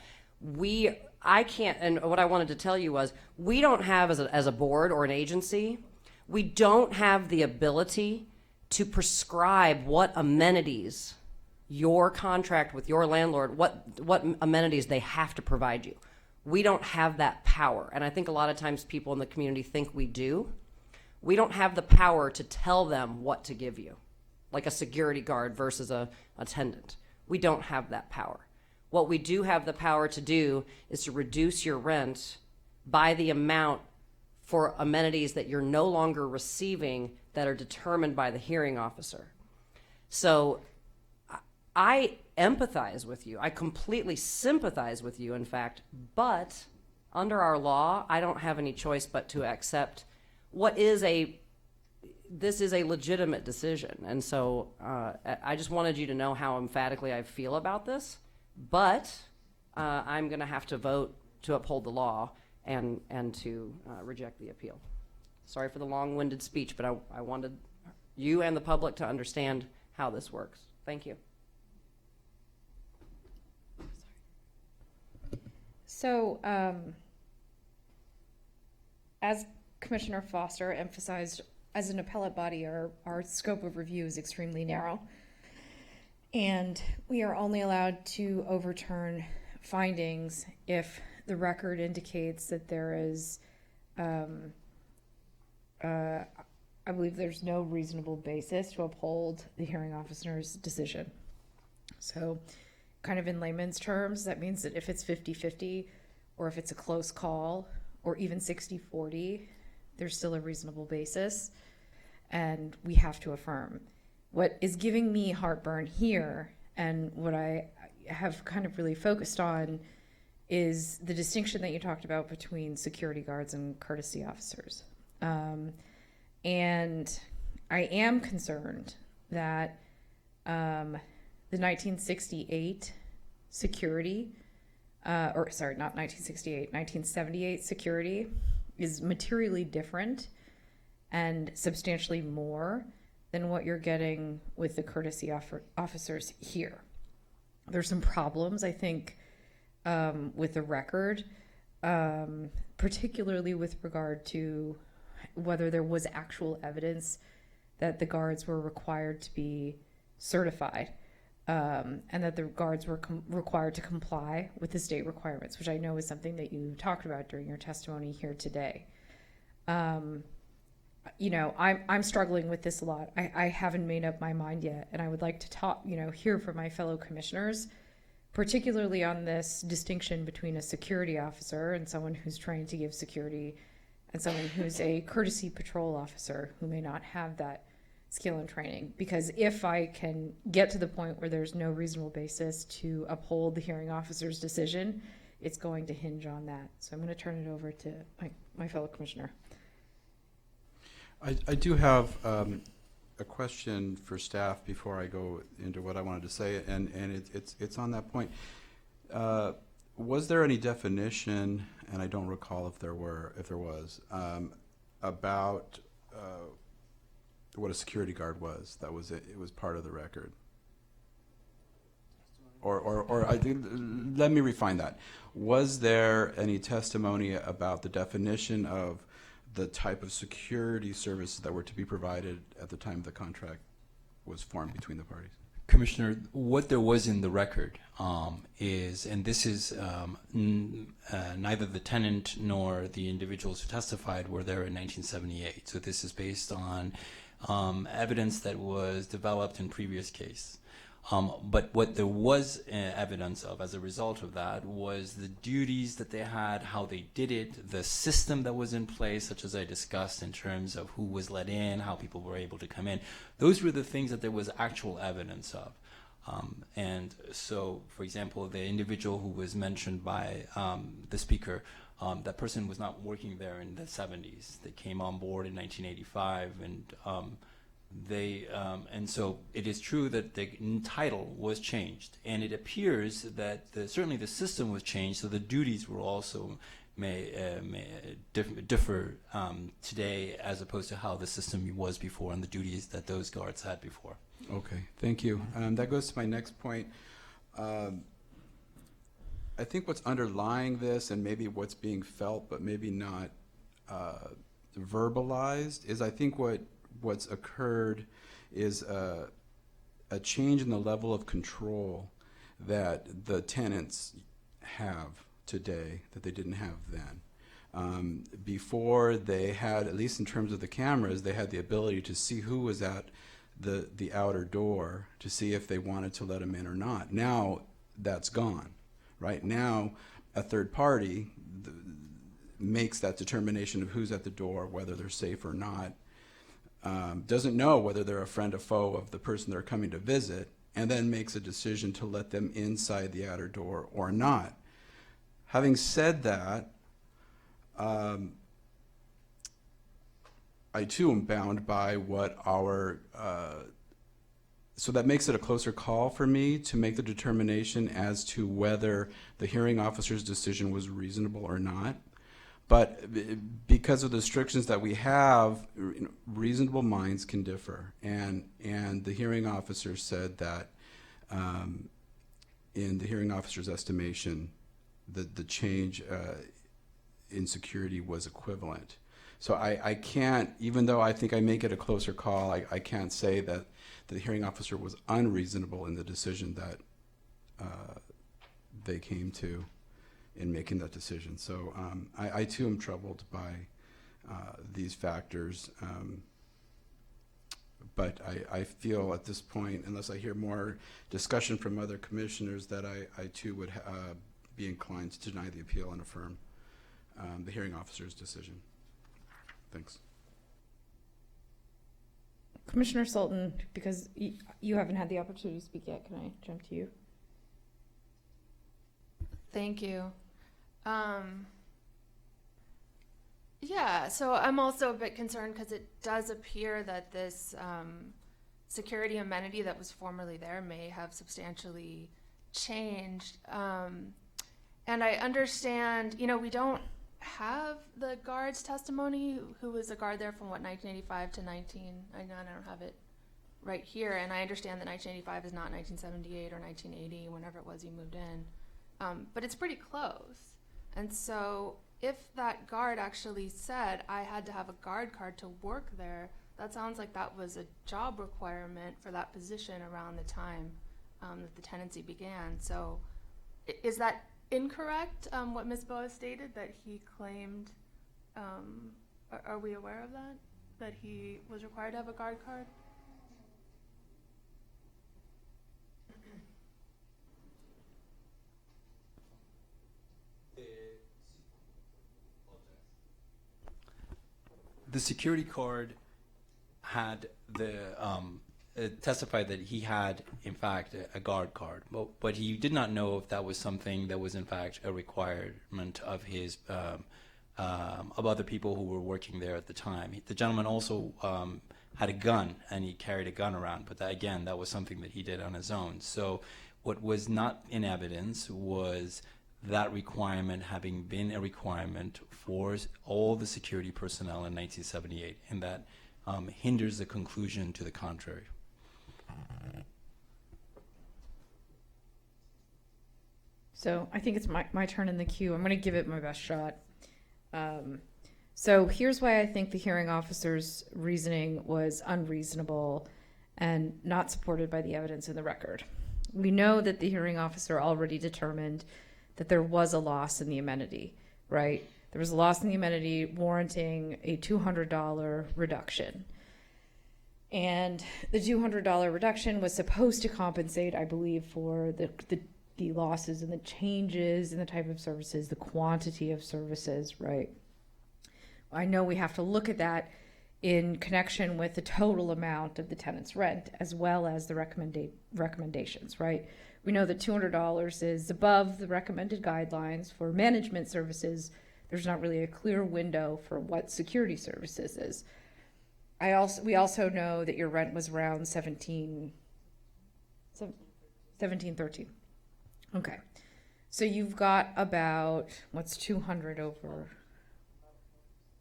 I can't, and what I wanted to tell you was, we don't have, as a board or an agency, we don't have the ability to prescribe what amenities your contract with your landlord, what amenities they have to provide you. We don't have that power. And I think a lot of times people in the community think we do. We don't have the power to tell them what to give you, like a security guard versus a attendant. We don't have that power. What we do have the power to do is to reduce your rent by the amount for amenities that you're no longer receiving that are determined by the hearing officer. So I empathize with you. I completely sympathize with you, in fact, but under our law, I don't have any choice but to accept this is a legitimate decision. And so I just wanted you to know how emphatically I feel about this, but I'm going to have to vote to uphold the law and to reject the appeal. Sorry for the long-winded speech, but I wanted you and the public to understand how this works. Thank you. So, as Commissioner Foster emphasized, as an appellate body, our scope of review is extremely narrow. And we are only allowed to overturn findings if the record indicates that there is, I believe there's no reasonable basis to uphold the hearing officer's decision. So, kind of in layman's terms, that means that if it's 50-50, or if it's a close call, or even 60-40, there's still a reasonable basis, and we have to affirm. What is giving me heartburn here, and what I have kind of really focused on, is the distinction that you talked about between security guards and courtesy officers. And I am concerned that the 1968 security, not 1968, 1978 security is materially different and substantially more than what you're getting with the courtesy officers here. There's some problems, I think, with the record, particularly with regard to whether there was actual evidence that the guards were required to be certified. and that the guards were required to comply with the state requirements, which I know is something that you talked about during your testimony here today. You know, I'm struggling with this a lot. I haven't made up my mind yet, and I would like to talk, hear from my fellow commissioners, particularly on this distinction between a security officer and someone who's trained to give security, and someone who's a courtesy patrol officer who may not have that skill and training. Because if I can get to the point where there's no reasonable basis to uphold the hearing officer's decision, it's going to hinge on that. So I'm going to turn it over to my fellow commissioner. I do have a question for staff before I go into what I wanted to say, and it's on that point. Was there any definition, and I don't recall if there was, about what a security guard was? It was part of the record. Or I think, let me refine that. Was there any testimony about the definition of the type of security services that were to be provided at the time the contract was formed between the parties? Commissioner, what there was in the record is, and this is neither the tenant nor the individuals who testified were there in 1978. So this is based on evidence that was developed in previous case. But what there was evidence of as a result of that was the duties that they had, how they did it, the system that was in place, such as I discussed in terms of who was let in, how people were able to come in. Those were the things that there was actual evidence of. And so, for example, the individual who was mentioned by the speaker, that person was not working there in the 70s. They came on board in 1985, and and so it is true that the title was changed, and it appears that certainly the system was changed, so the duties were also may differ today as opposed to how the system was before and the duties that those guards had before. Okay, thank you. That goes to my next point. I think what's underlying this, and maybe what's being felt but maybe not verbalized, is I think what's occurred is a change in the level of control that the tenants have today that they didn't have then. Before, they had, at least in terms of the cameras, they had the ability to see who was at the outer door to see if they wanted to let them in or not. Now that's gone. Right now, a third party makes that determination of who's at the door, whether they're safe or not. Doesn't know whether they're a friend or foe of the person they're coming to visit, and then makes a decision to let them inside the outer door or not. Having said that, I too am bound by what so that makes it a closer call for me to make the determination as to whether the hearing officer's decision was reasonable or not. But because of the restrictions that we have, reasonable minds can differ. And the hearing officer said that in the hearing officer's estimation, the change in security was equivalent. So I can't, even though I think I make it a closer call, I can't say that the hearing officer was unreasonable in the decision that they came to in making that decision. So I too am troubled by these factors. But I feel at this point, unless I hear more discussion from other commissioners, that I too would be inclined to deny the appeal and affirm the hearing officer's decision. Thanks. Commissioner Sultan, because you haven't had the opportunity to speak yet, can I jump to you? Thank you. Yeah, so I'm also a bit concerned because it does appear that this security amenity that was formerly there may have substantially changed. And I understand, we don't have the guard's testimony, who was a guard there from 1985 to I don't have it right here, and I understand that 1985 is not 1978 or 1980, whenever it was you moved in. But it's pretty close. And so if that guard actually said I had to have a guard card to work there, that sounds like that was a job requirement for that position around the time that the tenancy began. So is that incorrect, what Ms. Boas stated, that he claimed, are we aware of that? That he was required to have a guard card? The security card had testified that he had, in fact, a guard card, but he did not know if that was something that was, in fact, a requirement of his of other people who were working there at the time. The gentleman also had a gun, and he carried a gun around, but that, again, that was something that he did on his own. So what was not in evidence was that requirement having been a requirement for all the security personnel in 1978, and that hinders the conclusion to the contrary. So I think it's my turn in the queue. I'm going to give it my best shot. So here's why I think the hearing officer's reasoning was unreasonable and not supported by the evidence in the record. We know that the hearing officer already determined that there was a loss in the amenity, right? There was a loss in the amenity warranting a $200 reduction. And the $200 reduction was supposed to compensate, I believe, for the losses and the changes in the type of services, the quantity of services, right? I know we have to look at that in connection with the total amount of the tenant's rent, as well as the recommendations, right? We know that $200 is above the recommended guidelines for management services. There's not really a clear window for what security services is. We also know that your rent was around 13. Okay. So you've got about, what's 200 over?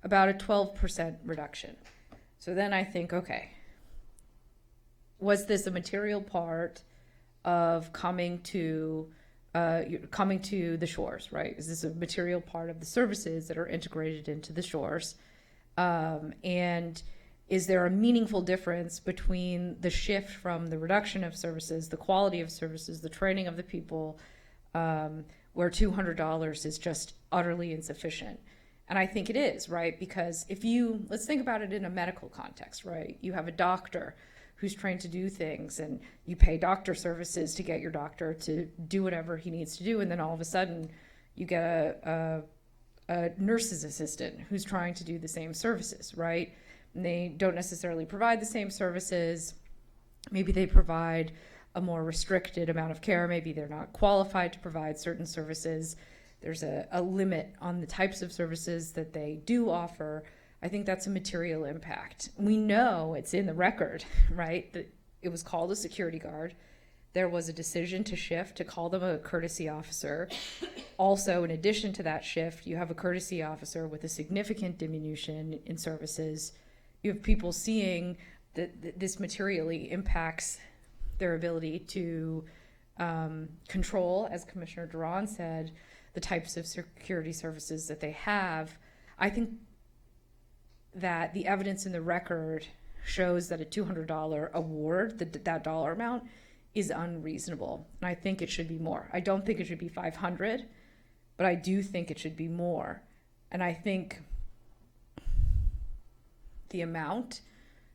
About a 12% reduction. So then I think, okay, was this a material part of coming to the shores, right? Is this a material part of the services that are integrated into the shores? And is there a meaningful difference between the shift from the reduction of services, the quality of services, the training of the people, where $200 is just utterly insufficient? And I think it is, right? Because let's think about it in a medical context, right? You have a doctor who's trained to do things, and you pay doctor services to get your doctor to do whatever he needs to do, and then all of a sudden you get a nurse's assistant who's trying to do the same services, right? And they don't necessarily provide the same services. Maybe they provide a more restricted amount of care. Maybe they're not qualified to provide certain services. There's a limit on the types of services that they do offer. I think that's a material impact. We know it's in the record, right, that it was called a security guard. There was a decision to shift to call them a courtesy officer. Also, in addition to that shift, you have a courtesy officer with a significant diminution in services. You have people seeing that this materially impacts their ability to control, as Commissioner Duran said, the types of security services that they have. I think that the evidence in the record shows that a $200 award, that dollar amount, is unreasonable. And I think it should be more. I don't think it should be $500, but I do think it should be more. And I think the amount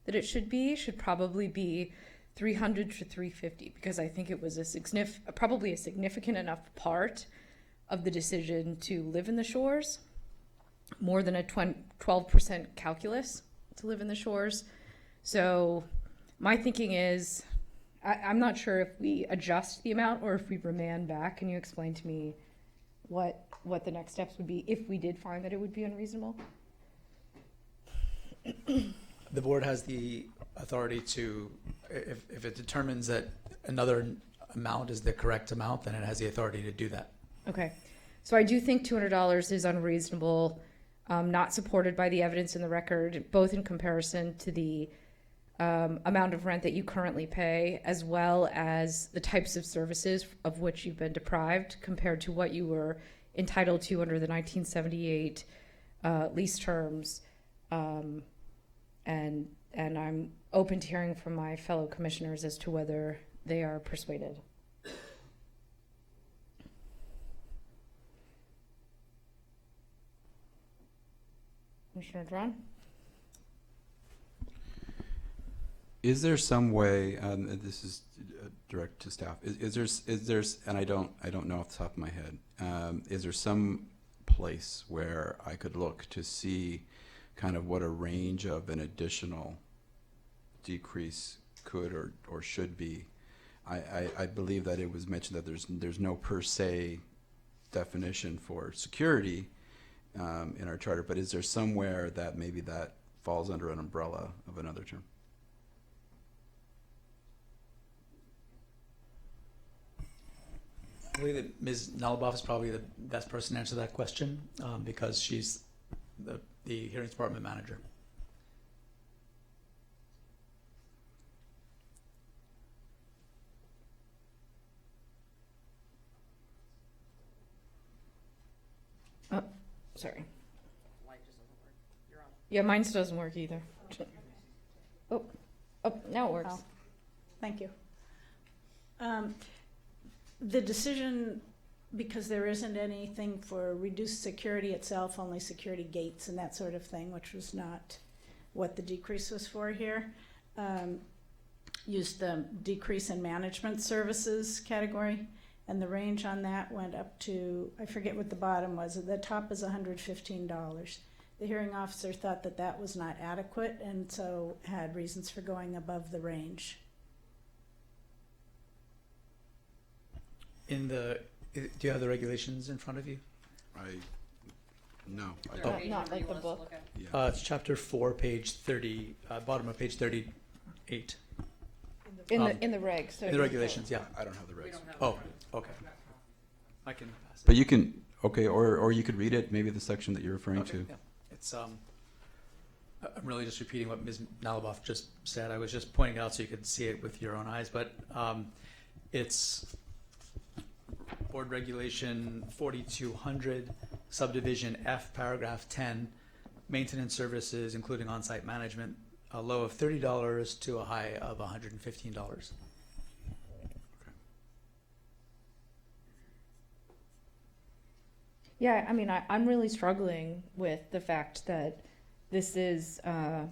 that it should probably be $300 to $350, because I think it was probably a significant enough part of the decision to live in the shores, more than a 12% calculus to live in the shores. So my thinking is, I'm not sure if we adjust the amount or if we remand back. Can you explain to me what the next steps would be if we did find that it would be unreasonable? The board has the authority to, if it determines that another amount is the correct amount, then it has the authority to do that. Okay. So I do think $200 is unreasonable, not supported by the evidence in the record, both in comparison to the amount of rent that you currently pay, as well as the types of services of which you've been deprived compared to what you were entitled to under the 1978 lease terms. And I'm open to hearing from my fellow commissioners as to whether they are persuaded Commissioner Drawn? Is there some way, and this is direct to staff, is there, and I don't know off the top of my head, is there some place where I could look to see kind of what a range of an additional decrease could or should be? I believe that it was mentioned that there's no per se definition for security in our charter, but is there somewhere that maybe that falls under an umbrella of another term? I believe that Ms. Nalabov is probably the best person to answer that question because she's the hearings department manager. Sorry. Yeah, mine doesn't work either. Oh, now it works. Oh, thank you. The decision, because there isn't anything for reduced security itself, only security gates and that sort of thing, which was not what the decrease was for here, used the decrease in management services category, and the range on that went up to, I forget what the bottom was, the top is $115. The hearing officer thought that that was not adequate, and so had reasons for going above the range. Do you have the regulations in front of you? No. Not like the book. Yeah. It's chapter 4, page 30, bottom of page 38. In the regs. So In the regulations, yeah. I don't have the regs. Oh, okay. I can pass it. But you can, okay, or you could read it, maybe the section that you're referring to. Yeah. It's I'm really just repeating what Ms. Nalabov just said. I was just pointing out so you could see it with your own eyes, but it's Board Regulation 4200, Subdivision F, Paragraph 10, maintenance services, including on-site management, a low of $30 to a high of $115. Yeah, I mean, I'm really struggling with the fact that this is, I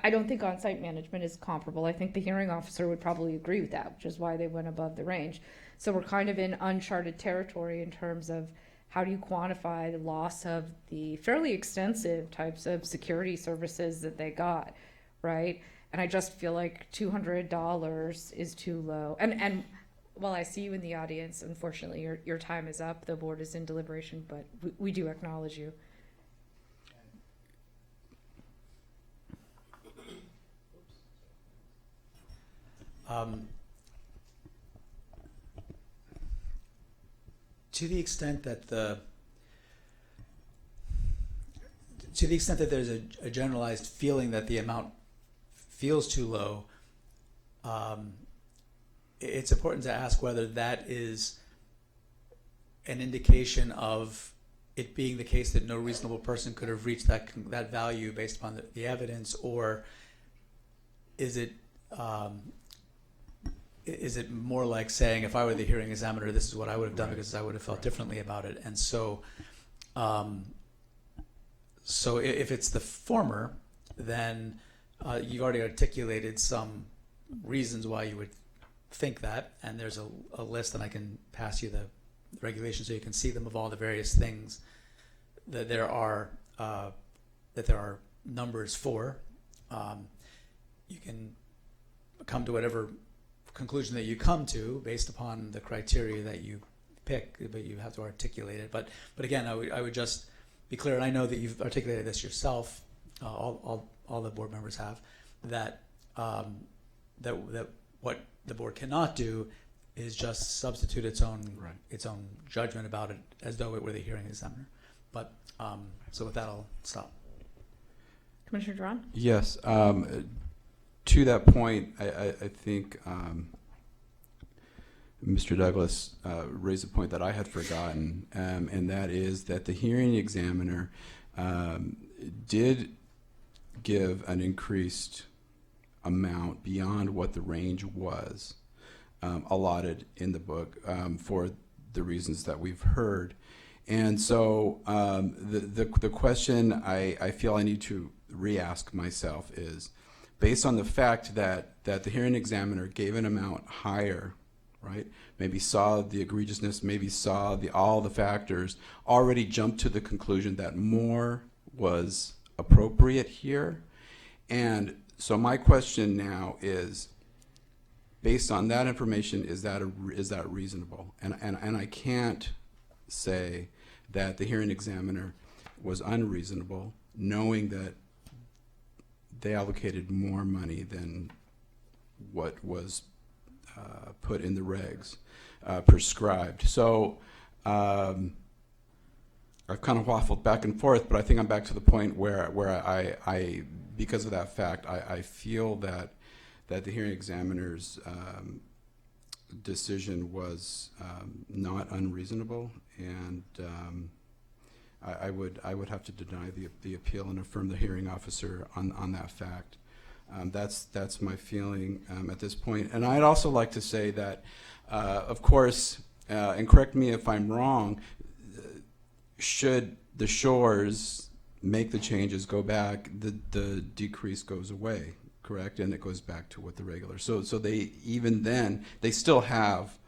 don't think on-site management is comparable. I think the hearing officer would probably agree with that, which is why they went above the range. So we're kind of in uncharted territory in terms of how do you quantify the loss of the fairly extensive types of security services that they got, right? And I just feel like $200 is too low. And while I see you in the audience, unfortunately, your time is up. The board is in deliberation, but we do acknowledge you. To the extent that there's a generalized feeling that the amount feels too low, it's important to ask whether that is an indication of it being the case that no reasonable person could have reached that value based upon the evidence, or is it more like saying, if I were the hearing examiner, this is what I would have done because I would have felt differently about it. And so, so if it's the former, then you've already articulated some reasons why you would think that, and there's a list, and I can pass you the regulations so you can see them, of all the various things that there are numbers for. You can come to whatever conclusion that you come to based upon the criteria that you pick, but you have to articulate it. But again, I would just be clear, and I know that you've articulated this yourself. All the board members have that what the board cannot do is just substitute its own judgment about it as though it were the hearing examiner. But so with that, I'll stop. Commissioner Drawn? Yes. To that point, I think Mr. Douglas raised a point that I had forgotten, and that is that the hearing examiner did give an increased amount beyond what the range was allotted in the book for the reasons that we've heard. And so the question I feel I need to re-ask myself is, based on the fact that the hearing examiner gave an amount higher, right? Maybe saw the egregiousness, maybe saw all the factors, already jumped to the conclusion that more was appropriate here. And so my question now is, based on that information, is that reasonable? And I can't say that the hearing examiner was unreasonable, knowing that they allocated more money than what was put in the regs prescribed. So I've kind of waffled back and forth, but I think I'm back to the point where I because of that fact, I feel that the hearing examiner's decision was not unreasonable, and I would have to deny the appeal and affirm the hearing officer on that fact. That's my feeling at this point. And I'd also like to say that, of course, and correct me if I'm wrong, should the Shores make the changes, go back, the decrease goes away, correct? And it goes back to what the regular. So they, even then, they still have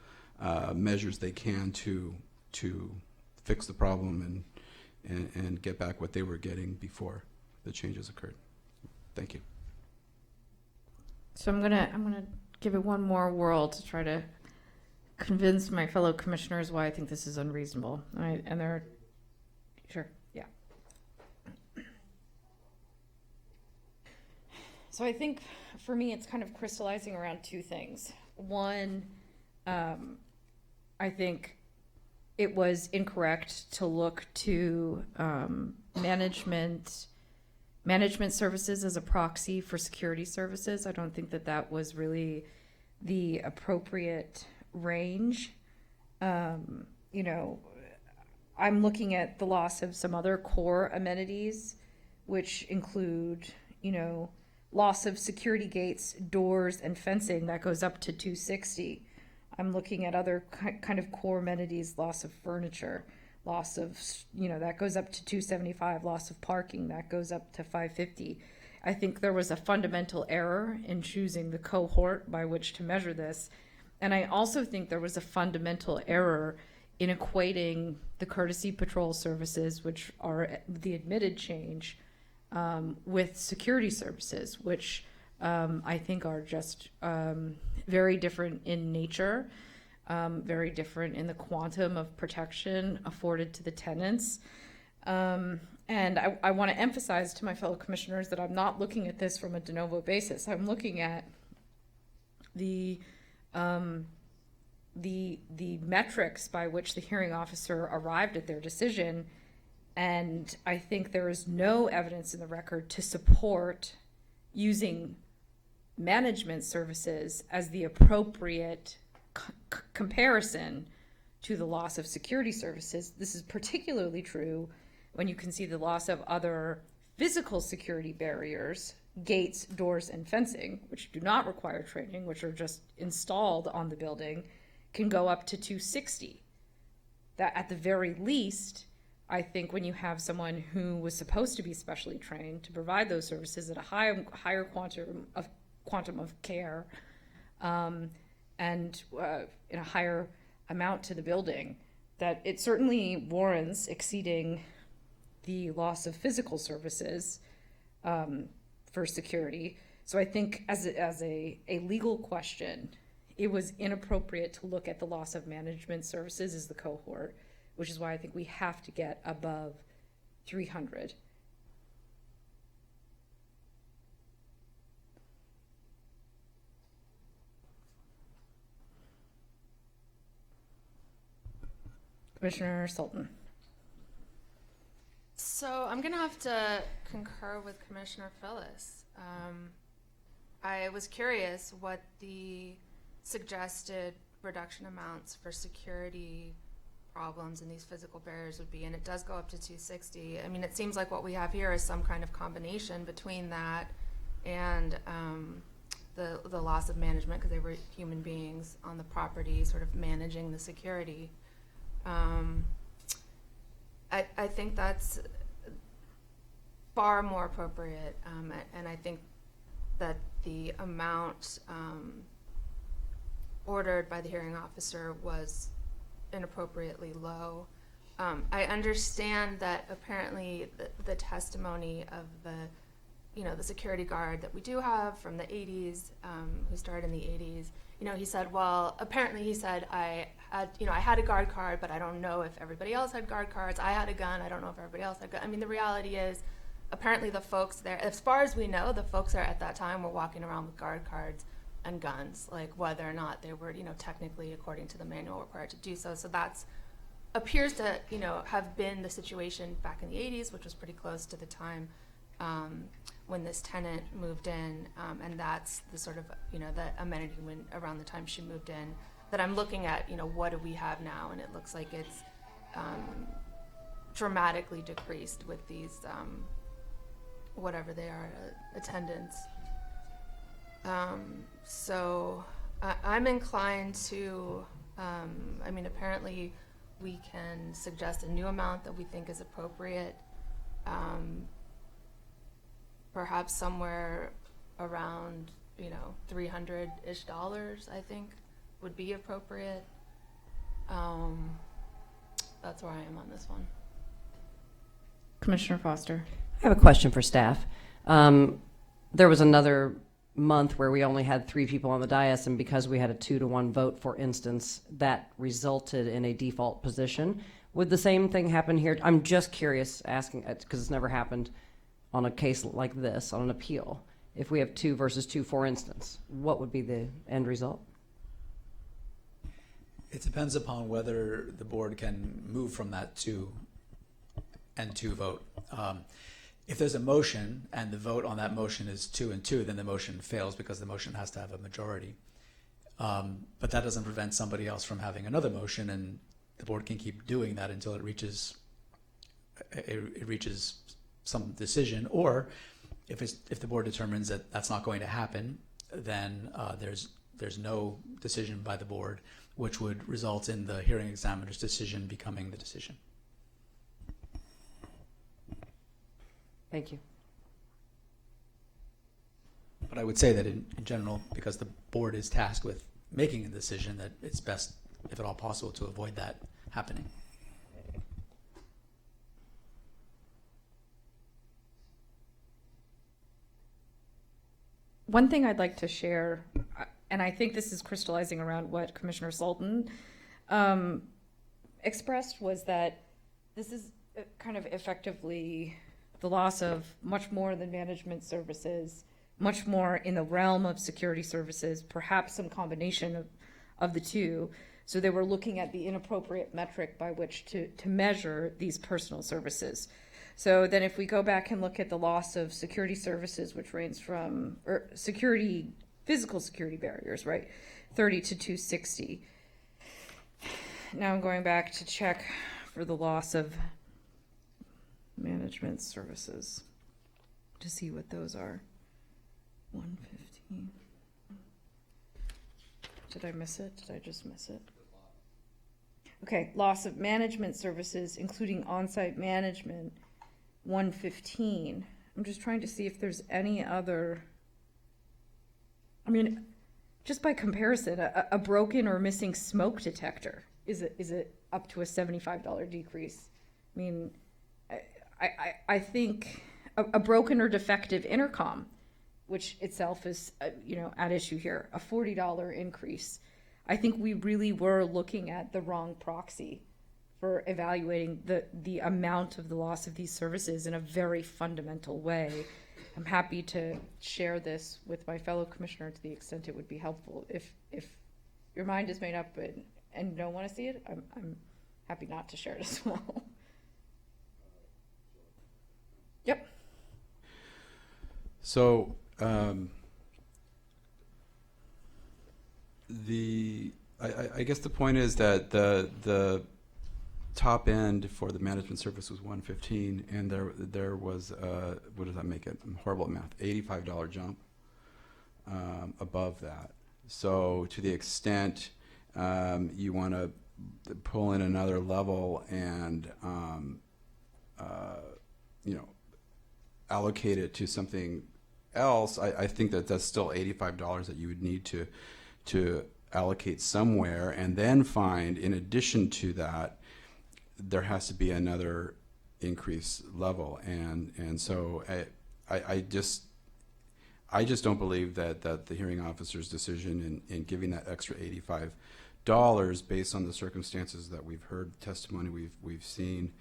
measures they can to fix the problem and get back what they were getting before the changes occurred. Thank you. So I'm gonna give it one more whirl to try to convince my fellow commissioners why I think this is unreasonable. All right, and they're sure, yeah. So I think for me, it's kind of crystallizing around two things. One, I think it was incorrect to look to management services as a proxy for security services. I don't think that was really the appropriate range. You know, I'm looking at the loss of some other core amenities, which include, you know, loss of security gates, doors, and fencing that goes up to $260. I'm looking at other kind of core amenities, loss of furniture, loss of, you know, that goes up to $275, loss of parking, that goes up to $550. I think there was a fundamental error in choosing the cohort by which to measure this. And I also think there was a fundamental error in equating the courtesy patrol services, which are the admitted change, with security services, which I think are just very different in nature, very different in the quantum of protection afforded to the tenants. And I want to emphasize to my fellow commissioners that I'm not looking at this from a de novo basis. I'm looking at the metrics by which the hearing officer arrived at their decision. And I think there is no evidence in the record to support using management services as the appropriate comparison to the loss of security services. This is particularly true when you can see the loss of other physical security barriers, gates, doors, and fencing, which do not require training, which are just installed on the building, can go up to $260. That at the very least, I think when you have someone who was supposed to be specially trained to provide those services at a higher quantum of care, and in a higher amount to the building, that it certainly warrants exceeding the loss of physical services for security. So I think as a legal question, it was inappropriate to look at the loss of management services as the cohort, which is why I think we have to get above 300. Commissioner Sultan. So I'm going to have to concur with Commissioner Phyllis. I was curious what the suggested reduction amounts for security problems and these physical barriers would be, and it does go up to 260. I mean, it seems like what we have here is some kind of combination between that and the loss of management, because they were human beings on the property sort of managing the security. I think that's far more appropriate, and I think that the amount ordered by the hearing officer was inappropriately low. I understand that apparently the testimony of the security guard that we do have from the 80s, who started in the 80s, he said, I had a guard card, but I don't know if everybody else had guard cards. I had a gun. I don't know if everybody else had a gun. I mean, the reality is, apparently the folks there, as far as we know, the folks there at that time were walking around with guard cards and guns, like whether or not they were, technically according to the manual required to do so. So that's appears to, have been the situation back in the 80s, which was pretty close to the time when this tenant moved in, and that's the sort of, the amenity when around the time she moved in that I'm looking at, what do we have now? And it looks like it's dramatically decreased with these, whatever they are, attendance. So I'm inclined to, apparently we can suggest a new amount that we think is appropriate. Perhaps somewhere around, $300-ish, I think would be appropriate. That's where I am on this one. Commissioner Foster. I have a question for staff. There was another month where we only had 3 people on the dais, and because we had a 2-to-1 vote, for instance, that resulted in a default position. Would the same thing happen here? I'm just curious, asking, because it's never happened on a case like this, on an appeal. If we have 2 versus 2, for instance, what would be the end result? It depends upon whether the board can move from that 2 and 2 vote. If there's a motion and the vote on that motion is 2 and 2, then the motion fails because the motion has to have a majority. But that doesn't prevent somebody else from having another motion, and the board can keep doing that until it reaches some decision. Or if the board determines that that's not going to happen, then there's no decision by the board, which would result in the hearing examiner's decision becoming the decision. Thank you. But I would say that in general, because the board is tasked with making a decision, that it's best, if at all possible, to avoid that happening. One thing I'd like to share, and I think this is crystallizing around what Commissioner Sultan expressed, was that this is kind of effectively the loss of much more than management services, much more in the realm of security services, perhaps some combination of the two. So they were looking at the inappropriate metric by which to measure these personal services. So then if we go back and look at the loss of security services, which range from physical security barriers, right, 30 to 260. Now I'm going back to check for the loss of management services to see what those are. 115. Did I miss it? Did I just miss it? Okay, loss of management services, including on-site management, 115. I'm just trying to see if there's any other. Just by comparison, a broken or missing smoke detector is it up to a $75 decrease? I think a broken or defective intercom, which itself is at issue here, a $40 increase. I think we really were looking at the wrong proxy for evaluating the amount of the loss of these services in a very fundamental way. I'm happy to share this with my fellow commissioner to the extent it would be helpful. If your mind is made up and don't want to see it, I'm happy not to share it as well. Yep. So I guess the point is that the top end for the management service was 115, and there was what does that make it? Horrible math. $85 jump above that. So to the extent you want to pull in another level and allocate it to something else, I think that that's still $85 that you would need to allocate somewhere, and then find, in addition to that, there has to be another increase level, and so I just don't believe that the hearing officer's decision in giving that extra $85, based on the circumstances that we've heard, testimony we've seen,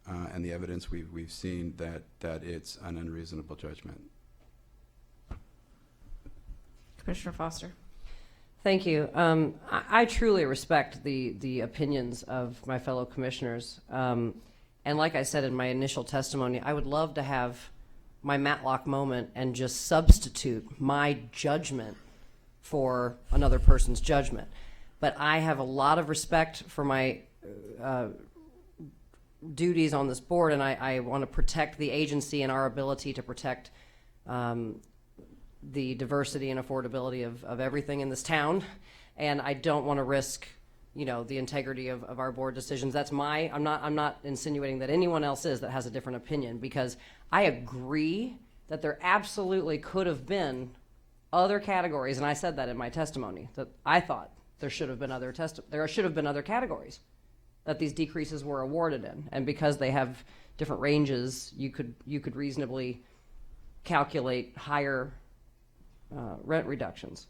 and the evidence we've seen, that it's an unreasonable judgment. Commissioner Foster. Thank you. I truly respect the opinions of my fellow commissioners. And like I said in my initial testimony, I would love to have my Matlock moment and just substitute my judgment for another person's judgment. But I have a lot of respect for my duties on this board, and I want to protect the agency and our ability to protect the diversity and affordability of everything in this town. And I don't want to risk, the integrity of our board decisions. That's I'm not insinuating that anyone else that has a different opinion, because I agree that there absolutely could have been other categories, and I said that in my testimony, that I thought there should have been other categories that these decreases were awarded in. And because they have different ranges, you could reasonably calculate higher rent reductions.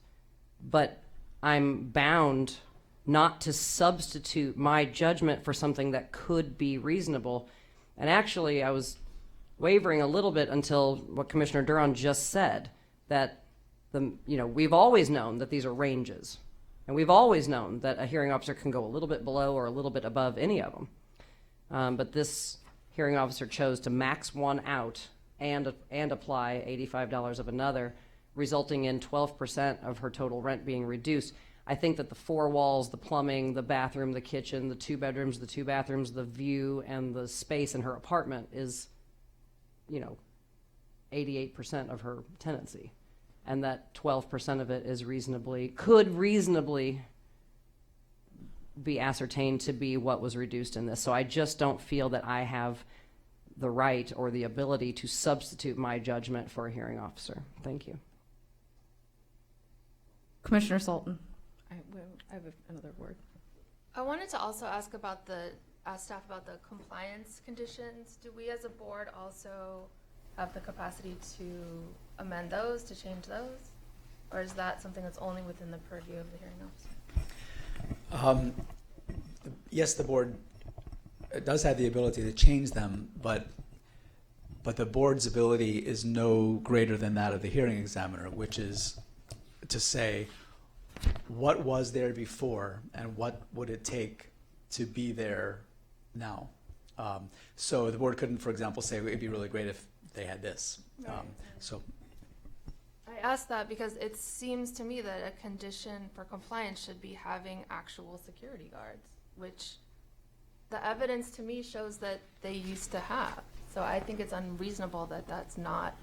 But I'm bound not to substitute my judgment for something that could be reasonable. And actually, I was wavering a little bit until what Commissioner Duran just said, that we've always known that these are ranges. And we've always known that a hearing officer can go a little bit below or a little bit above any of them. But this hearing officer chose to max one out and apply $85 of another, resulting in 12% of her total rent being reduced. I think that the four walls, the plumbing, the bathroom, the kitchen, the two bedrooms, the two bathrooms, the view, and the space in her apartment is, 88% of her tenancy. And that 12% of it could reasonably be ascertained to be what was reduced in this. So I just don't feel that I have the right or the ability to substitute my judgment for a hearing officer. Thank you. Commissioner Sultan. I have another word. I wanted to also ask staff about the compliance conditions. Do we as a board also have the capacity to amend those, to change those? Or is that something that's only within the purview of the hearing officer? Yes, the board does have the ability to change them, but the board's ability is no greater than that of the hearing examiner, which is to say, what was there before and what would it take to be there now? So the board couldn't, for example, say it'd be really great if they had this. I asked that because it seems to me that a condition for compliance should be having actual security guards, which the evidence to me shows that they used to have. So I think it's unreasonable that that's not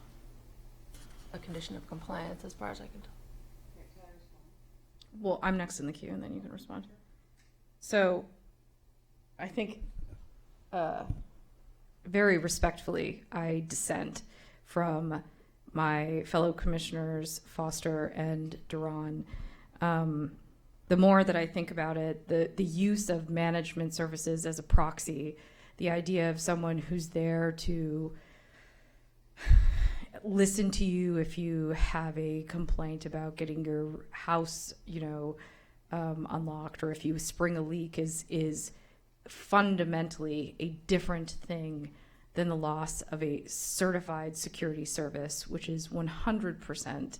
a condition of compliance as far as I can tell. Well, I'm next in the queue, and then you can respond. So, I think, very respectfully, I dissent from my fellow commissioners Foster and Duran. The more that I think about it, the use of management services as a proxy, the idea of someone who's there to listen to you if you have a complaint about getting your house, unlocked, or if you spring a leak is fundamentally a different thing than the loss of a certified security service, which is 100%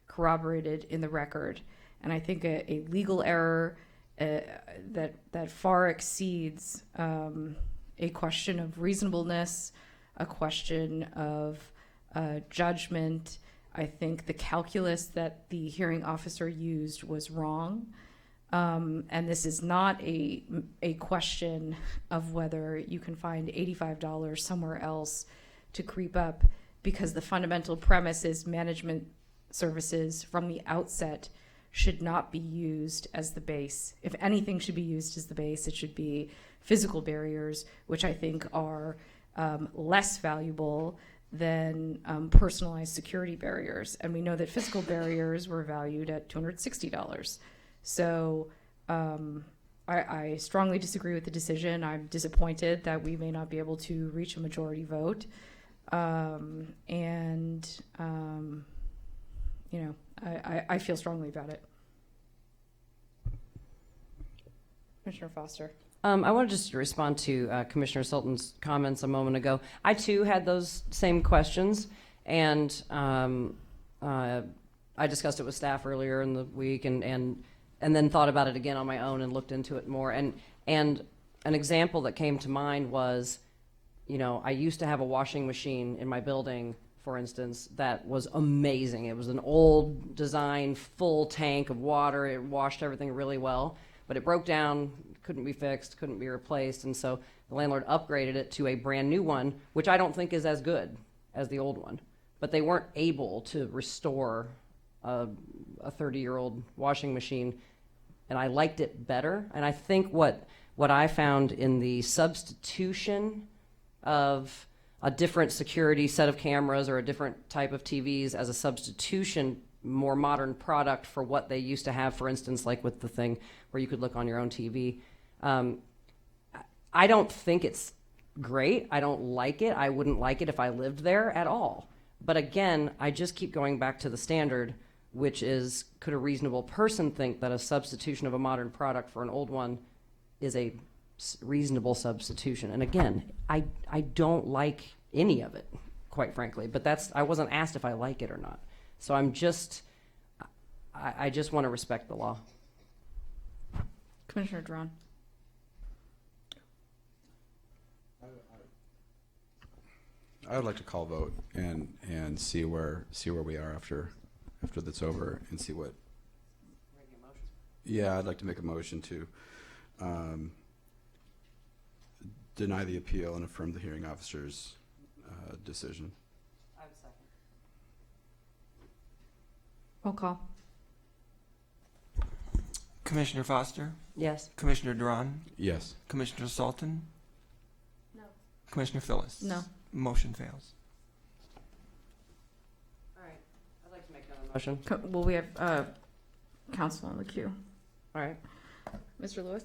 corroborated in the record. And I think a legal error that far exceeds a question of reasonableness, a question of judgment. I think the calculus that the hearing officer used was wrong. And this is not a question of whether you can find $85 somewhere else to creep up, because the fundamental premise is management services from the outset should not be used as the base. If anything should be used as the base, it should be physical barriers, which I think are less valuable than personalized security barriers. And we know that physical barriers were valued at $260. So I strongly disagree with the decision. I'm disappointed that we may not be able to reach a majority vote. I feel strongly about it. Commissioner Foster. I wanted just to respond to Commissioner Sultan's comments a moment ago. I too had those same questions, and I discussed it with staff earlier in the week, and then thought about it again on my own and looked into it more. And an example that came to mind was, I used to have a washing machine in my building, for instance, that was amazing. It was an old design, full tank of water. It washed everything really well, but it broke down, couldn't be fixed, couldn't be replaced, and so the landlord upgraded it to a brand new one, which I don't think is as good as the old one. But they weren't able to restore a 30-year-old washing machine, and I liked it better. And I think what I found in the substitution of a different security set of cameras or a different type of TVs as a substitution, more modern product for what they used to have, for instance, like with the thing where you could look on your own TV. I don't think it's great. I don't like it. I wouldn't like it if I lived there at all. But again, I just keep going back to the standard, which is, could a reasonable person think that a substitution of a modern product for an old one is a reasonable substitution? And again, I don't like any of it, quite frankly, but I wasn't asked if I like it or not. So I just want to respect the law. Commissioner Duran. I would like to call vote and see where we are after that's over, and see what. Yeah, I'd like to make a motion to deny the appeal and affirm the hearing officer's decision. I have a second. Roll call. Commissioner Foster? Yes. Commissioner Duran? Yes. Commissioner Sultan? No. Commissioner Phyllis? No. Motion fails. All right. I'd like to make another motion. Well, we have counsel in the queue. All right. Mr. Lewis?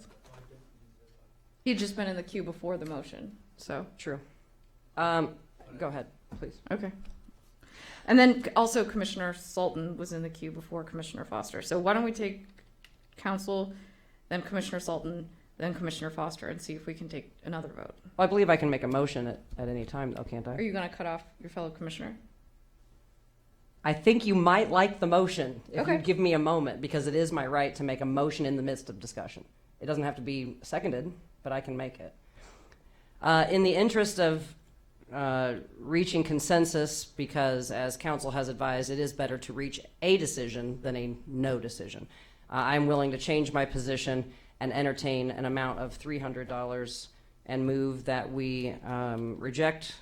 He'd just been in the queue before the motion, so. True. Go ahead, please. Okay. And then also Commissioner Sultan was in the queue before Commissioner Foster. So why don't we take counsel, then Commissioner Sultan, then Commissioner Foster, and see if we can take another vote. Well, I believe I can make a motion at any time, though, can't Are I? you going to cut off your fellow commissioner? I think you might like the motion if Okay. you give me a moment, because it is my right to make a motion in the midst of discussion. It doesn't have to be seconded, but I can make it. In the interest of reaching consensus, because as council has advised, it is better to reach a decision than a no decision. I'm willing to change my position and entertain an amount of $300 and move that we reject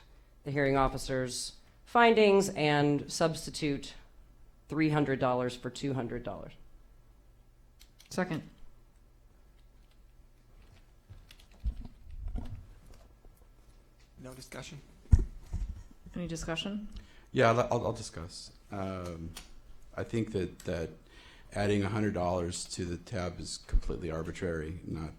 the hearing officer's findings and substitute $300 for $200. Second. No discussion? Any discussion? Yeah, I'll discuss. I think that adding $100 to the tab is completely arbitrary, not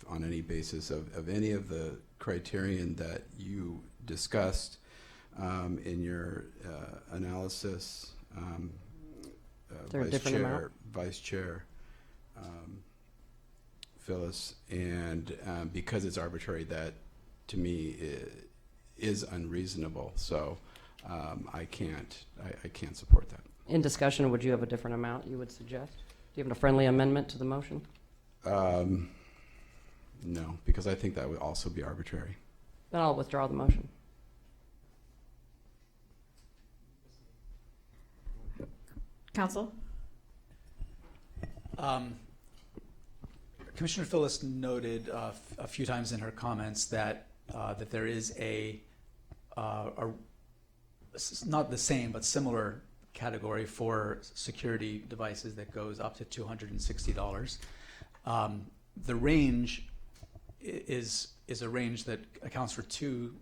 on any basis of any of the criterion that you discussed in your analysis. Is there a different amount? Vice Chair Phyllis, and because it's arbitrary, that to me is unreasonable. So I can't support that. In discussion, would you have a different amount you would suggest? Do you have a friendly amendment to the motion? No, because I think that would also be arbitrary. Then I'll withdraw the motion. Counsel? Commissioner Phyllis noted a few times in her comments that that there is a not the same but similar category for security devices that goes up to $260. The range is a range that accounts for two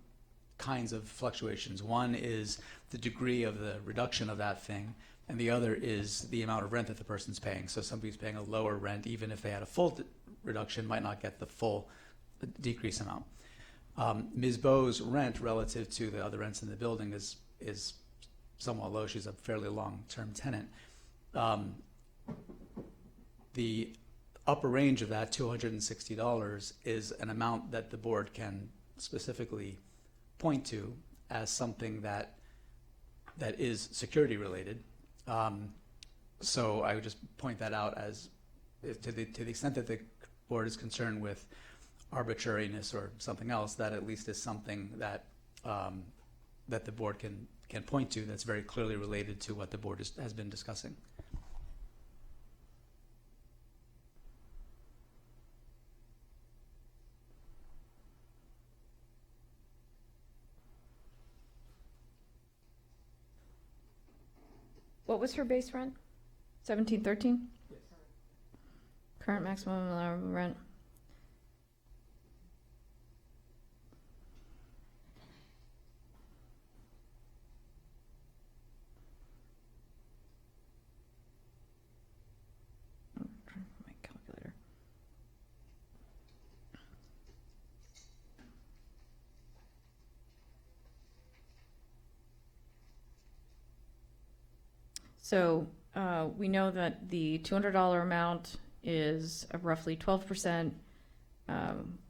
kinds of fluctuations. One is the degree of the reduction of that thing, and the other is the amount of rent that the person's paying. So somebody's paying a lower rent, even if they had a full reduction, might not get the full decrease amount. Ms. Bowe's rent relative to the other rents in the building is somewhat low. She's a fairly long-term tenant. The upper range of that, $260, is an amount that the board can specifically point to as something that is security related. So I would just point that out as to the extent that the board is concerned with arbitrariness or something else, that at least is something that that the board can point to that's very clearly related to what the board has been discussing. What was her base rent? 1713? Yes. Current maximum allowable rent. I'm trying to find my calculator. So we know that the $200 amount is roughly 12%.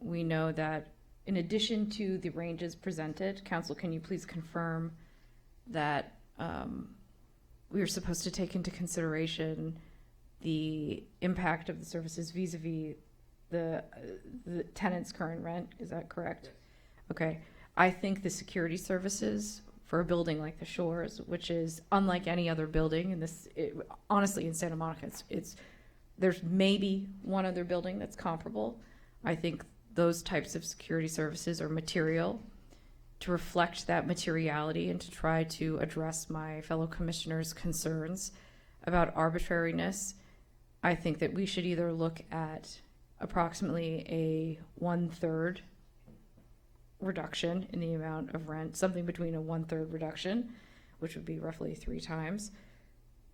We know that in addition to the ranges presented, Council, can you please confirm that we are supposed to take into consideration the impact of the services vis-a-vis the tenant's current rent? Is that correct? Yes. Okay. I think the security services for a building like the Shores, which is unlike any other building in this, honestly, in Santa Monica, there's maybe one other building that's comparable. I think those types of security services are material to reflect that materiality and to try to address my fellow commissioners' concerns about arbitrariness. I think that we should either look at approximately a 1/3 reduction in the amount of rent, something between a 1/3 reduction, which would be roughly 3 times,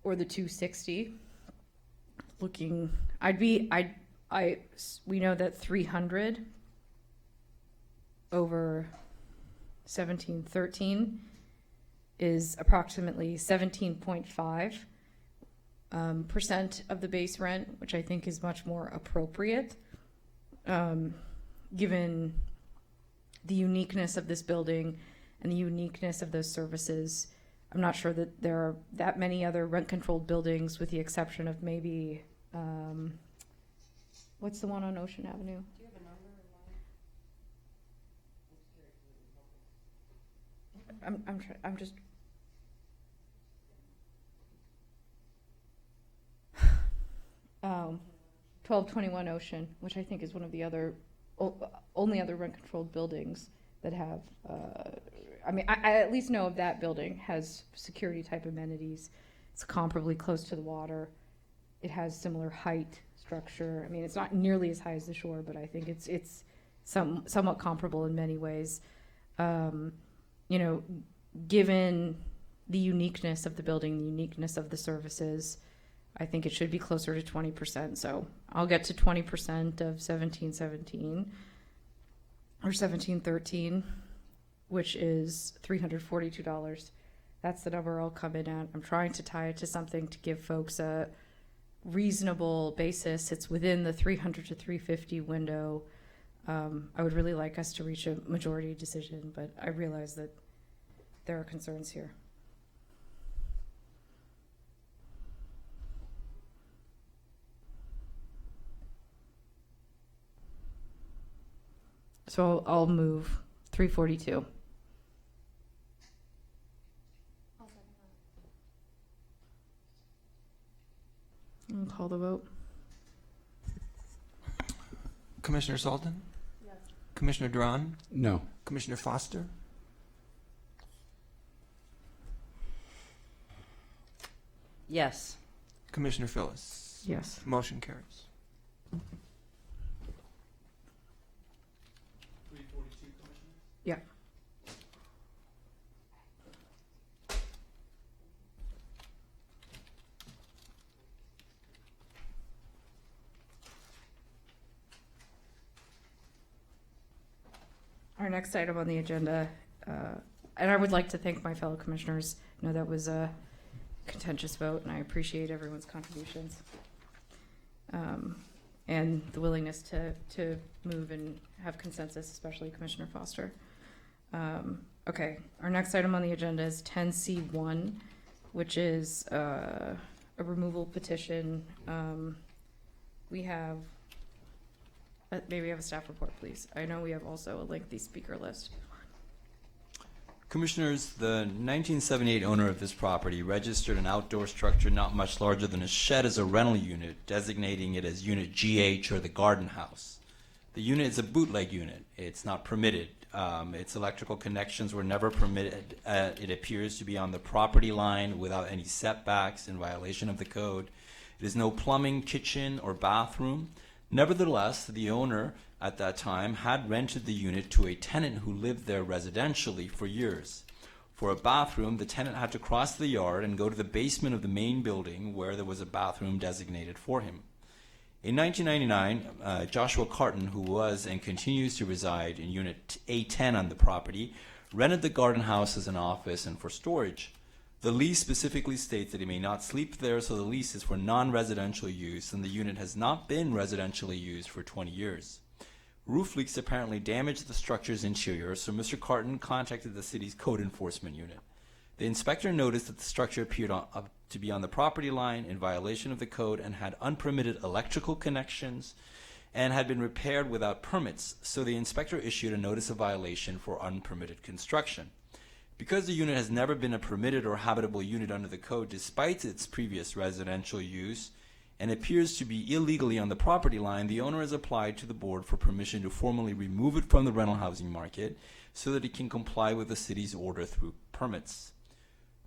or the 260. We know that 300 over 1713 is approximately 17.5% of the base rent, which I think is much more appropriate, given the uniqueness of this building and the uniqueness of those services. I'm not sure that there are that many other rent-controlled buildings, with the exception of maybe, what's the one on Ocean Avenue? Do you have a number in mind? I'm just. 1221 Ocean, which I think is one of the only other rent-controlled buildings that have, I at least know of that building has security type amenities. It's comparably close to the water. It has similar height, structure. I mean, it's not nearly as high as the Shore, but I think it's somewhat comparable in many ways. Given the uniqueness of the building, the uniqueness of the services, I think it should be closer to 20%. So I'll get to 20% of 1717 or 1713, which is $342. That's the number I'll come in at. I'm trying to tie it to something to give folks a reasonable basis. It's within the 300 to 350 window. I would really like us to reach a majority decision, but I realize that there are concerns here. So I'll move 342. I'll call the vote. Commissioner Sultan? Yes. Commissioner Duran? No. Commissioner Foster? Yes. Commissioner Phyllis? Yes. Motion carries. Yeah. Our next item on the agenda, and I would like to thank my fellow commissioners. I know that was a contentious vote, and I appreciate everyone's contributions. And the willingness to move and have consensus, especially Commissioner Foster. Okay, our next item on the agenda is 10C1, which is a removal petition. We have, maybe we have a staff report, please. I know we have also a lengthy speaker list. Commissioners, the 1978 owner of this property registered an outdoor structure not much larger than a shed as a rental unit, designating it as Unit GH, or the garden house. The unit is a bootleg unit. It's not permitted. Its electrical connections were never permitted. It appears to be on the property line without any setbacks, in violation of the code. It has no plumbing, kitchen, or bathroom. Nevertheless, the owner at that time had rented the unit to a tenant who lived there residentially for years. For a bathroom, the tenant had to cross the yard and go to the basement of the main building where there was a bathroom designated for him. In 1999, Joshua Carton, who was and continues to reside in Unit A10 on the property, rented the garden house as an office and for storage. The lease specifically states that he may not sleep there, so the lease is for non-residential use, and the unit has not been residentially used for 20 years. Roof leaks apparently damaged the structure's interior, so Mr. Carton contacted the city's code enforcement unit. The inspector noticed that the structure appeared to be on the property line in violation of the code and had unpermitted electrical connections and had been repaired without permits, so the inspector issued a notice of violation for unpermitted construction. Because the unit has never been a permitted or habitable unit under the code despite its previous residential use and appears to be illegally on the property line, the owner has applied to the board for permission to formally remove it from the rental housing market so that it can comply with the city's order through permits.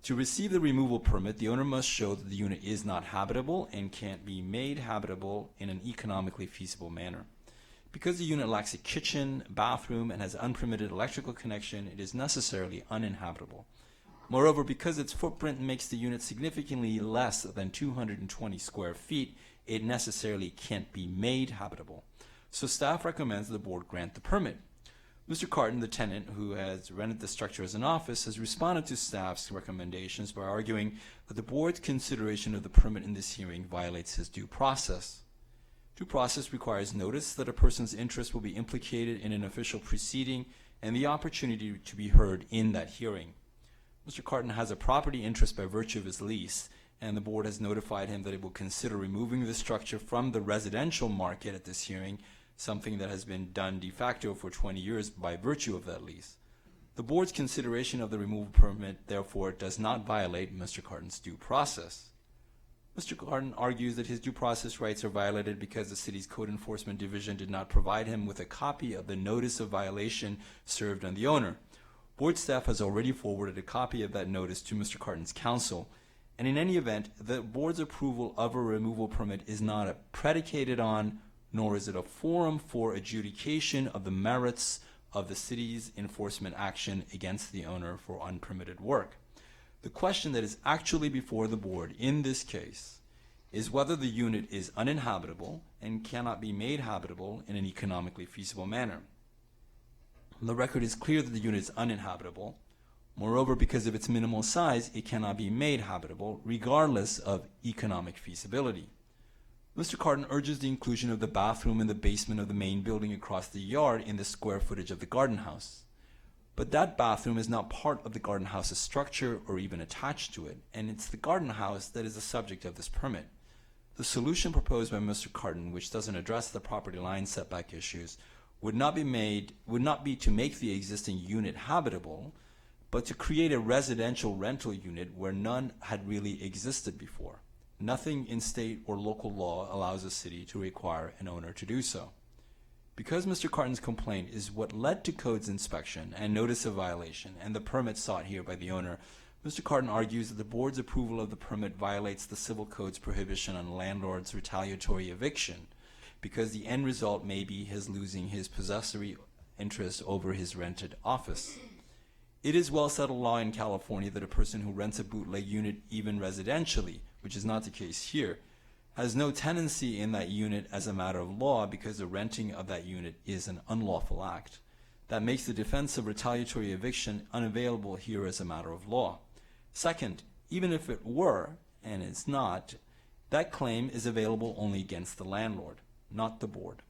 To receive the removal permit, the owner must show that the unit is not habitable and can't be made habitable in an economically feasible manner. Because the unit lacks a kitchen, bathroom, and has unpermitted electrical connection, it is necessarily uninhabitable. Moreover, because its footprint makes the unit significantly less than 220 square feet, it necessarily can't be made habitable. So staff recommends the board grant the permit. Mr. Carton, the tenant who has rented the structure as an office, has responded to staff's recommendations by arguing that the board's consideration of the permit in this hearing violates his due process. Due process requires notice that a person's interest will be implicated in an official proceeding and the opportunity to be heard in that hearing. Mr. Carton has a property interest by virtue of his lease, and the board has notified him that it will consider removing the structure from the residential market at this hearing, something that has been done de facto for 20 years by virtue of that lease. The board's consideration of the removal permit, therefore, does not violate Mr. Carton's due process. Mr. Carton argues that his due process rights are violated because the city's code enforcement division did not provide him with a copy of the notice of violation served on the owner. Board staff has already forwarded a copy of that notice to Mr. Carton's counsel, and in any event, the board's approval of a removal permit is not predicated on, nor is it a forum for adjudication of the merits of the city's enforcement action against the owner for unpermitted work. The question that is actually before the board in this case is whether the unit is uninhabitable and cannot be made habitable in an economically feasible manner. The record is clear that the unit is uninhabitable. Moreover, because of its minimal size, it cannot be made habitable regardless of economic feasibility. Mr. Carton urges the inclusion of the bathroom in the basement of the main building across the yard in the square footage of the garden house. But that bathroom is not part of the garden house's structure or even attached to it, and it's the garden house that is the subject of this permit. The solution proposed by Mr. Carton, which doesn't address the property line setback issues, would not be to make the existing unit habitable, but to create a residential rental unit where none had really existed before. Nothing in state or local law allows a city to require an owner to do so. Because Mr. Carton's complaint is what led to codes inspection and notice of violation and the permit sought here by the owner, Mr. Carton argues that the board's approval of the permit violates the civil code's prohibition on landlord's retaliatory eviction, because the end result may be his losing his possessory interest over his rented office. It is well settled law in California that a person who rents a bootleg unit, even residentially, which is not the case here, has no tenancy in that unit as a matter of law because the renting of that unit is an unlawful act. That makes the defense of retaliatory eviction unavailable here as a matter of law. Second, even if it were, and it's not, that claim is available only against the landlord, not the board.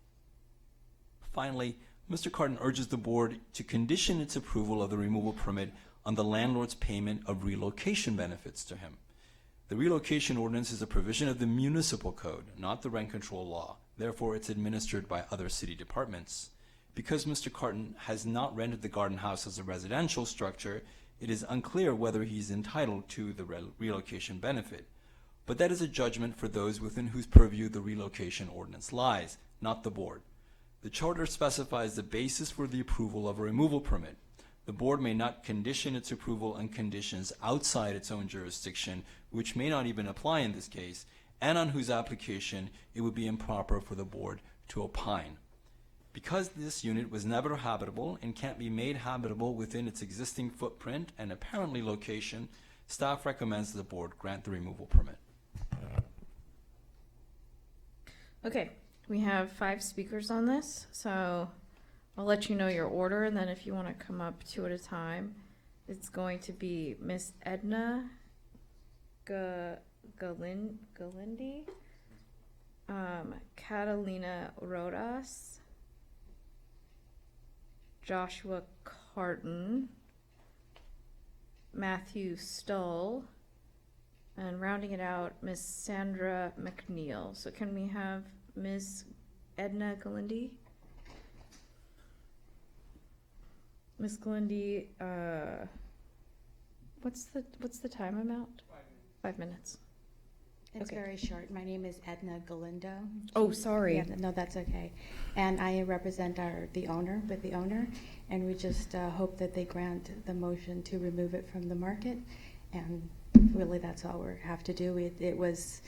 Finally, Mr. Carton urges the board to condition its approval of the removal permit on the landlord's payment of relocation benefits to him. The relocation ordinance is a provision of the municipal code, not the rent control law. Therefore, it's administered by other city departments. Because Mr. Carton has not rented the garden house as a residential structure, it is unclear whether he's entitled to the relocation benefit. But that is a judgment for those within whose purview the relocation ordinance lies, not the board. The charter specifies the basis for the approval of a removal permit. The board may not condition its approval on conditions outside its own jurisdiction, which may not even apply in this case, and on whose application it would be improper for the board to opine. Because this unit was never habitable and can't be made habitable within its existing footprint and apparently location, staff recommends the board grant the removal permit. Okay, we have 5 speakers on this, so I'll let you know your order, and then if you want to come up 2 at a time, it's going to be Miss Edna Galindi, Catalina Rodas, Joshua Carton, Matthew Stull, and rounding it out, Miss Sandra McNeil. So can we have Miss Edna Galindi? Miss Galindi, what's the time amount? 5 minutes. It's Okay. very short. My name is Edna Galindo. Oh, sorry. Yeah, no, that's okay. And I represent the owner, and we just hope that they grant the motion to remove it from the market. And really, that's all we have to do. It's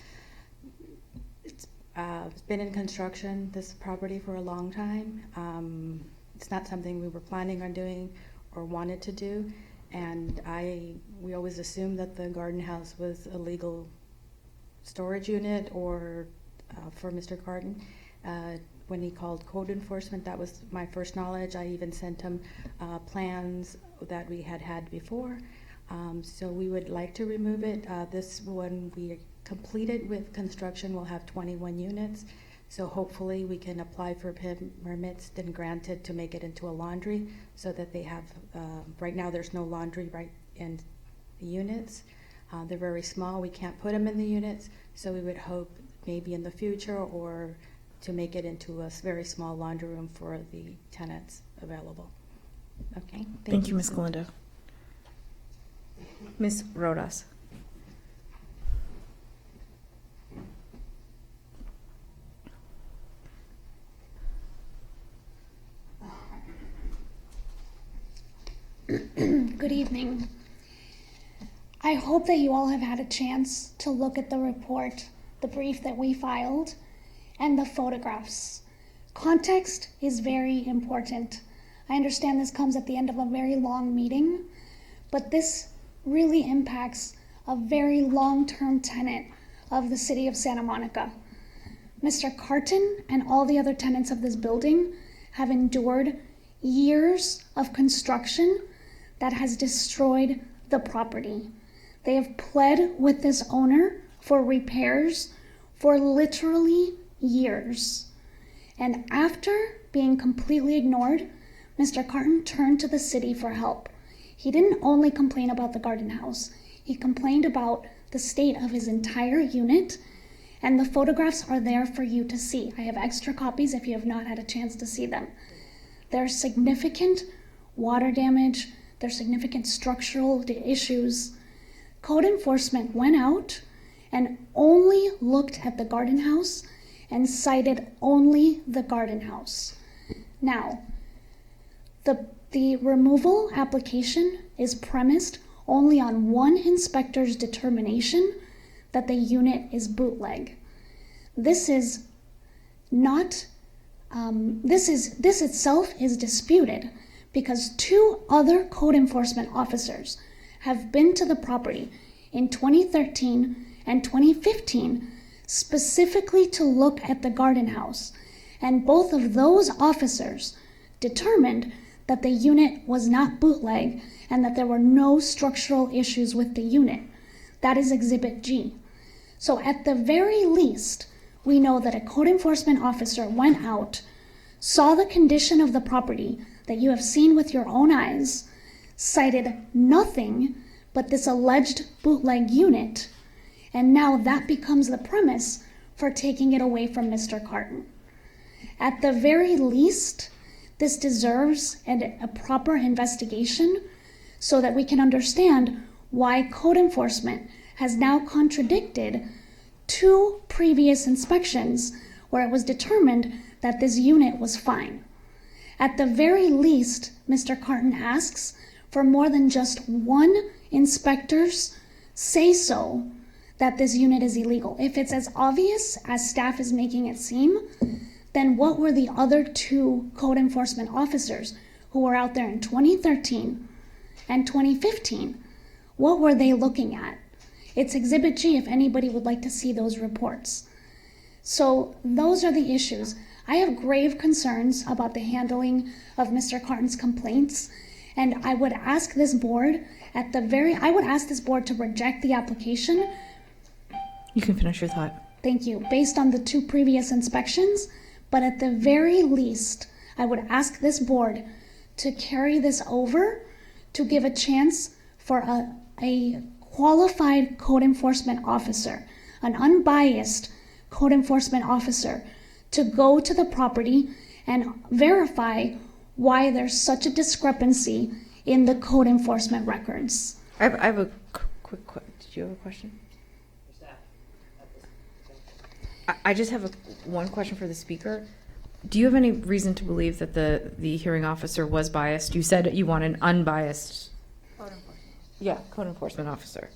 been in construction, this property, for a long time. It's not something we were planning on doing or wanted to do. And we always assumed that the garden house was a legal storage unit or for Mr. Carton. When he called code enforcement, that was my first knowledge. I even sent him plans that we had before. So we would like to remove it. This one we completed with construction will have 21 units. So hopefully we can apply for permits then granted to make it into a laundry so that they have, right now there's no laundry right in the units. They're very small. We can't put them in the units. So we would hope maybe in the future or to make it into a very small laundry room for the tenants available. Okay. Thank you, Miss Galindo. Miss Rodas. Good evening. I hope that you all have had a chance to look at the report, the brief that we filed, and the photographs. Context is very important. I understand this comes at the end of a very long meeting, but this really impacts a very long-term tenant of the city of Santa Monica. Mr. Carton and all the other tenants of this building have endured years of construction that has destroyed the property. They have pled with this owner for repairs for literally years. And after being completely ignored, Mr. Carton turned to the city for help. He didn't only complain about the garden house, he complained about the state of his entire unit, and the photographs are there for you to see. I have extra copies if you have not had a chance to see them. There's significant water damage, there's significant structural issues. Code enforcement went out and only looked at the garden house and cited only the garden house. Now, the removal application is premised only on one inspector's determination that the unit is bootleg. This is not, this itself is disputed because 2 other code enforcement officers have been to the property in 2013 and 2015 specifically to look at the garden house. And both of those officers determined that the unit was not bootleg and that there were no structural issues with the unit. That is Exhibit G. So at the very least, we know that a code enforcement officer went out, saw the condition of the property that you have seen with your own eyes, cited nothing but this alleged bootleg unit, and now that becomes the premise for taking it away from Mr. Carton. At the very least, this deserves a proper investigation so that we can understand why code enforcement has now contradicted 2 previous inspections where it was determined that this unit was fine. At the very least, Mr. Carton asks for more than just one inspector's say-so that this unit is illegal. If it's as obvious as staff is making it seem, then what were the other 2 code enforcement officers who were out there in 2013 and 2015? What were they looking at? It's Exhibit G if anybody would like to see those reports. So those are the issues. I have grave concerns about the handling of Mr. Carton's complaints, and I would ask this board I would ask this board to reject the application. You can finish your thought. Thank you. Based on the 2 previous inspections, but at the very least, I would ask this board to carry this over to give a chance for a qualified code enforcement officer, an unbiased code enforcement officer, to go to the property and verify why there's such a discrepancy in the code enforcement records. I have a quick question. Did you have a question? I just have one question for the speaker. Do you have any reason to believe that the hearing officer was biased? You said you want an unbiased code enforcement officer.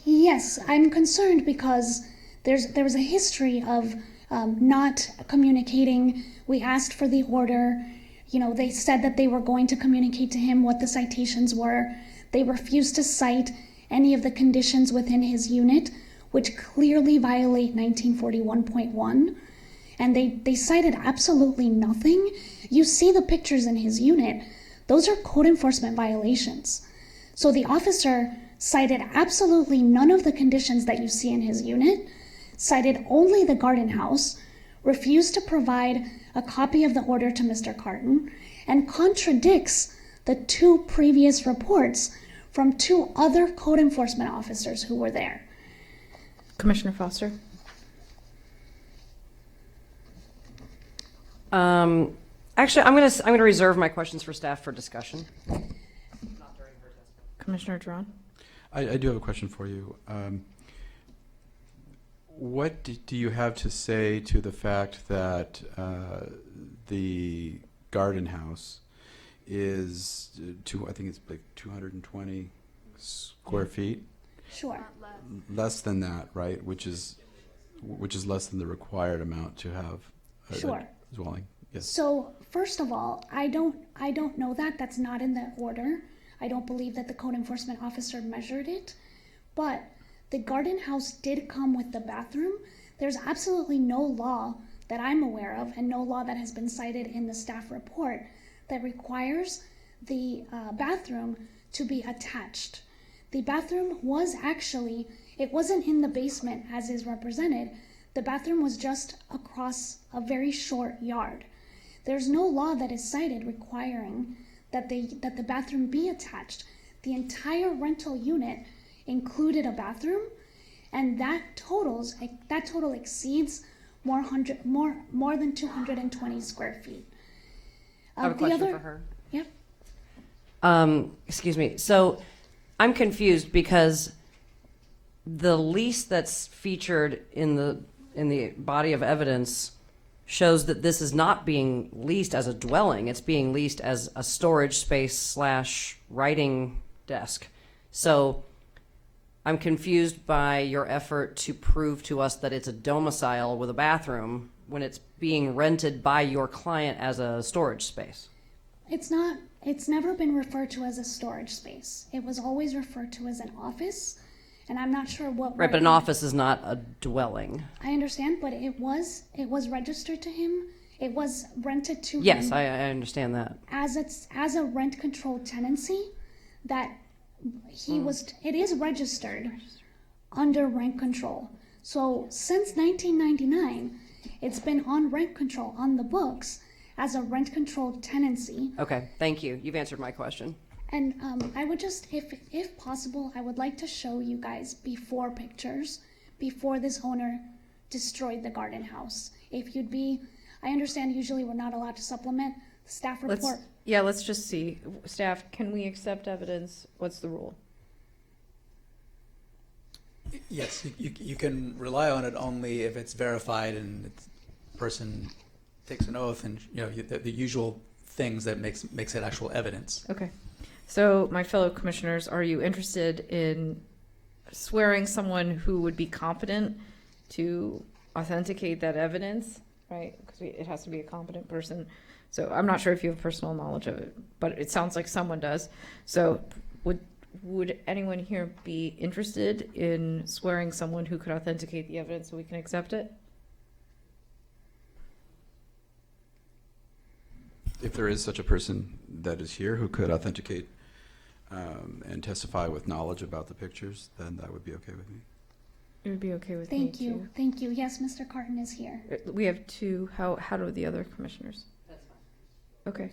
Yes, I'm concerned because there was a history of not communicating. We asked for the order. They said that they were going to communicate to him what the citations were. They refused to cite any of the conditions within his unit, which clearly violate 1941.1. And they cited absolutely nothing. You see the pictures in his unit. Those are code enforcement violations. So the officer cited absolutely none of the conditions that you see in his unit, cited only the garden house, refused to provide a copy of the order to Mr. Carton, and contradicts the 2 previous reports from 2 other code enforcement officers who were there. Commissioner Foster? Actually, I'm gonna reserve my questions for staff for discussion. Commissioner Duran? I do have a question for you. What do you have to say to the fact that the garden house is I think it's like 220 square feet? Sure. Less than that, right? Which is less than the required amount to have Sure. a dwelling. Yes. So first of all, I don't know that. That's not in the order. I don't believe that the code enforcement officer measured it, but the garden house did come with the bathroom. There's absolutely no law that I'm aware of, and no law that has been cited in the staff report, that requires the bathroom to be attached. The bathroom was it wasn't in the basement as is represented. The bathroom was just across a very short yard. There's no law that is cited requiring that the bathroom be attached. The entire rental unit included a bathroom, and that total exceeds more than 220 square feet. I have a question for her. Yeah. Excuse me. So I'm confused because the lease that's featured in the body of evidence shows that this is not being leased as a dwelling. It's being leased as a storage space / writing desk. So I'm confused by your effort to prove to us that it's a domicile with a bathroom when it's being rented by your client as a storage space. It's never been referred to as a storage space. It was always referred to as an office, and I'm not sure what. Right, but an office is not a dwelling. I understand, but it was registered to him It was rented to Yes, him I understand that. as a rent controlled tenancy that it is registered under rent control. So since 1999, it's been on rent control on the books as a rent controlled tenancy. Okay, thank you. You've answered my question. And I would just, if possible, I would like to show you guys before pictures, before this owner destroyed the garden house. If you'd be, I understand usually we're not allowed to supplement the staff report. Let's just see. Staff, can we accept evidence? What's the rule? Yes, you can rely on it only if it's verified and the person takes an oath and, the usual things that makes it actual evidence. Okay. So, my fellow commissioners, are you interested in swearing someone who would be competent to authenticate that evidence, right? Because it has to be a competent person. So I'm not sure if you have personal knowledge of it, but it sounds like someone does. So would anyone here be interested in swearing someone who could authenticate the evidence so we can accept it? If there is such a person that is here who could authenticate and testify with knowledge about the pictures, then that would be okay with me. It would be okay with me Thank you. too. Thank you. Yes, Mr. Carton is here. We have two. How do the other commissioners? That's fine.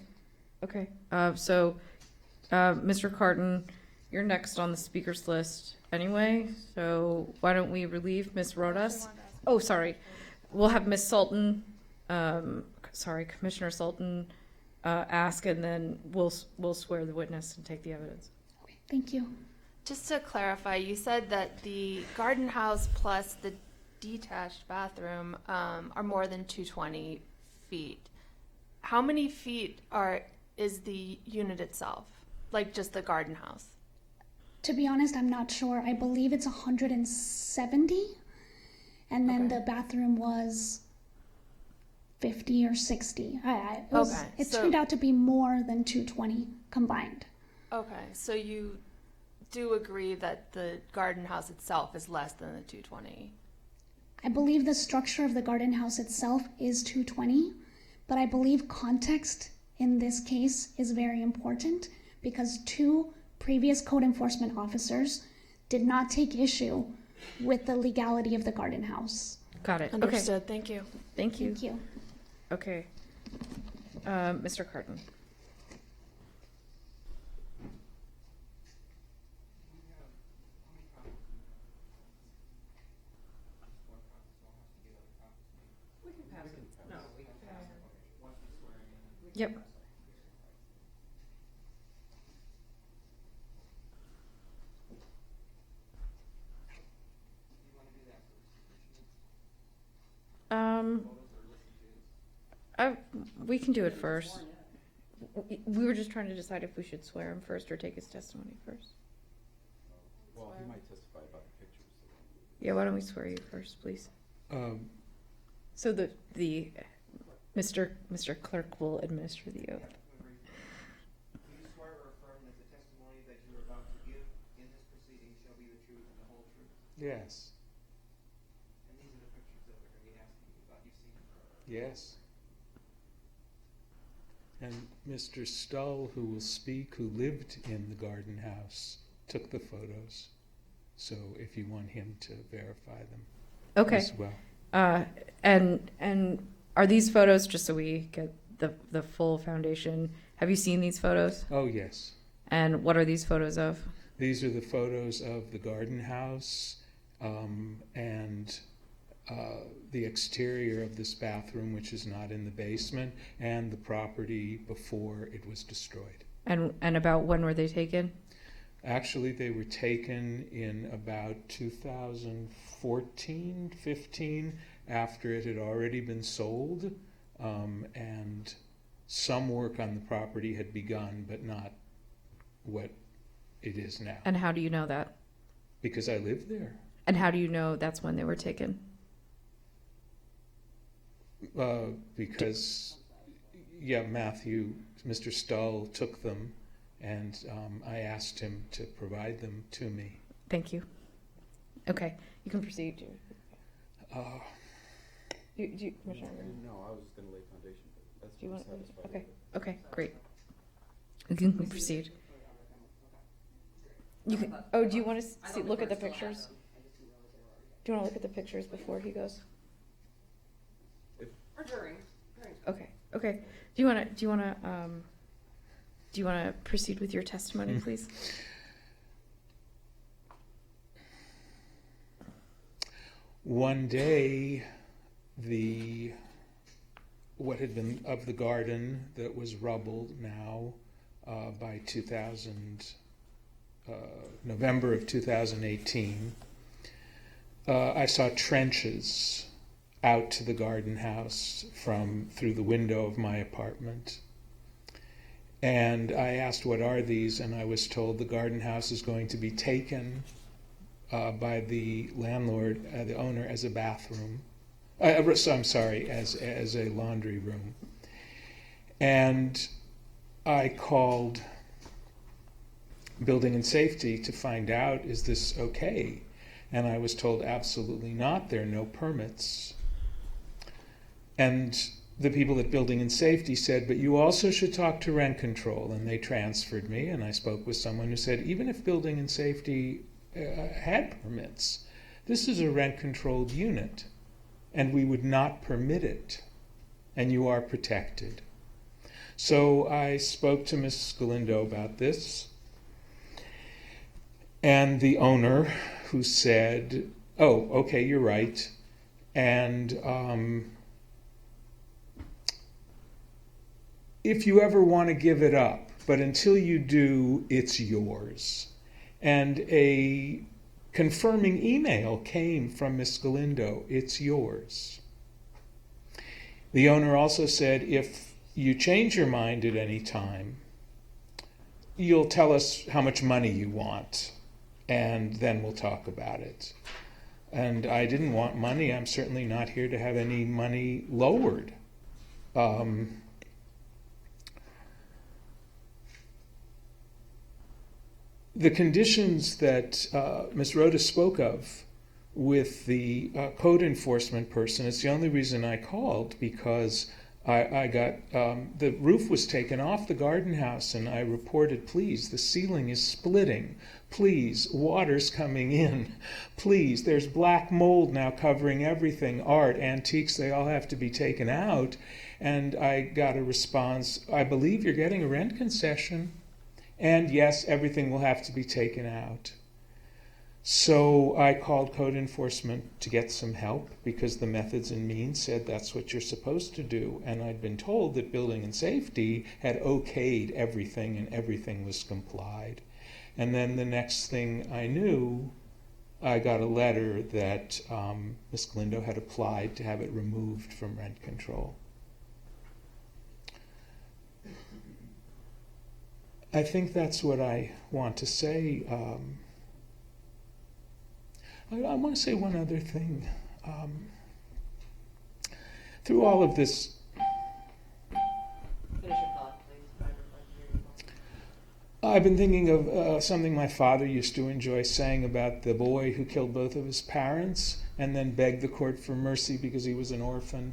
Okay. So, Mr. Carton, you're next on the speakers list anyway. So why don't we relieve Ms. Rodas? Oh, sorry. We'll have Ms. Sultan. Commissioner Sultan, ask, and then we'll swear the witness and take the evidence. Okay, thank you. Just to clarify, you said that the garden house plus the detached bathroom are more than 220 feet. How many feet is the unit itself? Like just the garden house? To be honest, I'm not sure. I believe it's 170, and then the bathroom was 50 or 60. It turned out to be more than 220 combined. Okay, so you do agree that the garden house itself is less than the 220? I believe the structure of the garden house itself is 220, but I believe context in this case is very important because 2 previous code enforcement officers did not take issue with the legality of the garden house. Got it. Understood. Okay. Thank you. Thank you. Thank you. Okay. Mr. Carton. Yep. We can do it first. We were just trying to decide if we should swear him first or take his testimony first. Well, he might testify about the pictures. Yeah, why don't we swear you first, please? So the Mr. Clerk will administer the oath. Do you swear or affirm that the testimony that you are about to give in this proceeding shall be the truth and the whole truth? Yes. And these are the pictures that we're going to be asking you about. You've seen them? Yes. And Mr. Stull, who will speak, who lived in the garden house, took the photos. So if you want him to verify them as well. And are these photos, just so we get the full foundation, have you seen these photos? Oh, yes. And what are these photos of? These are the photos of the garden house and the exterior of this bathroom, which is not in the basement, and the property before it was destroyed. And about when were they taken? Actually, they were taken in about 2014, 15, after it had already been sold, and some work on the property had begun, but not what it is now. And how do you know that? Because I lived there. And how do you know that's when they were taken? Because, Matthew, Mr. Stull took them, and I asked him to provide them to me. Thank you. Okay, you can proceed. Commissioner? No, I was just going to lay foundation. That's Do you want? satisfied. Okay. Okay. Great. You can proceed. You can. Oh, do you want to see? Look at the pictures. Do you want to look at the pictures before he goes? Or during. Okay. Okay. Do you want to proceed with your testimony, please? One day, what had been of the garden that was rubbled now by November of 2018, I saw trenches out to the garden house through the window of my apartment. And I asked, what are these? And I was told the garden house is going to be taken by the landlord, the owner, as a bathroom. I'm sorry, as a laundry room. And I called Building and Safety to find out, is this okay? And I was told absolutely not, there are no permits. And the people at Building and Safety said, but you also should talk to rent control. And they transferred me, and I spoke with someone who said, even if Building and Safety had permits, this is a rent-controlled unit, and we would not permit it, and you are protected. So I spoke to Ms. Galindo about this, and the owner, who said, oh, okay, you're right, and if you ever want to give it up, but until you do, it's yours. And a confirming email came from Ms. Galindo, it's yours. The owner also said, if you change your mind at any time, you'll tell us how much money you want, and then we'll talk about it. And I didn't want money. I'm certainly not here to have any money lowered. The conditions that Ms. Rhoda spoke of with the code enforcement person, it's the only reason I called, because I got, the roof was taken off the garden house, and I reported, please, the ceiling is splitting. Please, water's coming in. Please, there's black mold now covering everything. Art, antiques, they all have to be taken out. And I got a response, I believe you're getting a rent concession. And yes, everything will have to be taken out. So I called code enforcement to get some help, because the methods and means said that's what you're supposed to do. And I'd been told that Building and Safety had okayed everything and everything was complied. And then the next thing I knew, I got a letter that Ms. Galindo had applied to have it removed from rent control. I think that's what I want to say. I want to say one other thing. Through all of this, I've been thinking of something my father used to enjoy saying about the boy who killed both of his parents and then begged the court for mercy because he was an orphan.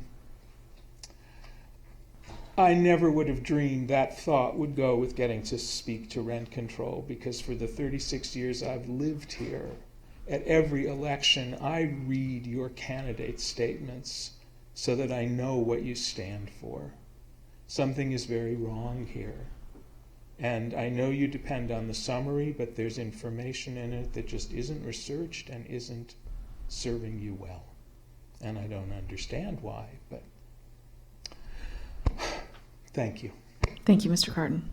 I never would have dreamed that thought would go with getting to speak to rent control, because for the 36 years I've lived here, at every election I read your candidate statements so that I know what you stand for. Something is very wrong here. And I know you depend on the summary, but there's information in it that just isn't researched and isn't serving you well. And I don't understand why, but thank you. Thank you, Mr. Carden.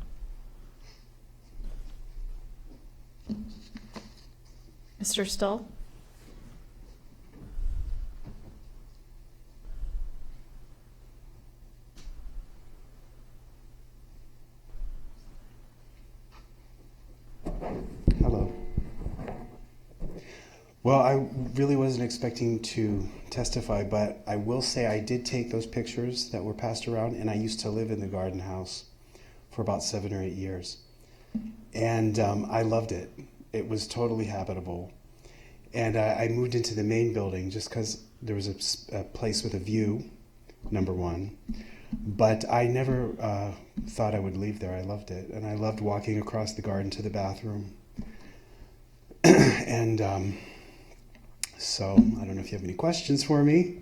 Mr. Stull? Hello. Well, I really wasn't expecting to testify, but I will say I did take those pictures that were passed around, and I used to live in the garden house for about 7 or 8 years. And I loved it. It was totally habitable. And I moved into the main building just because there was a place with a view, number one. But I never thought I would leave there. I loved it. And I loved walking across the garden to the bathroom. And so I don't know if you have any questions for me,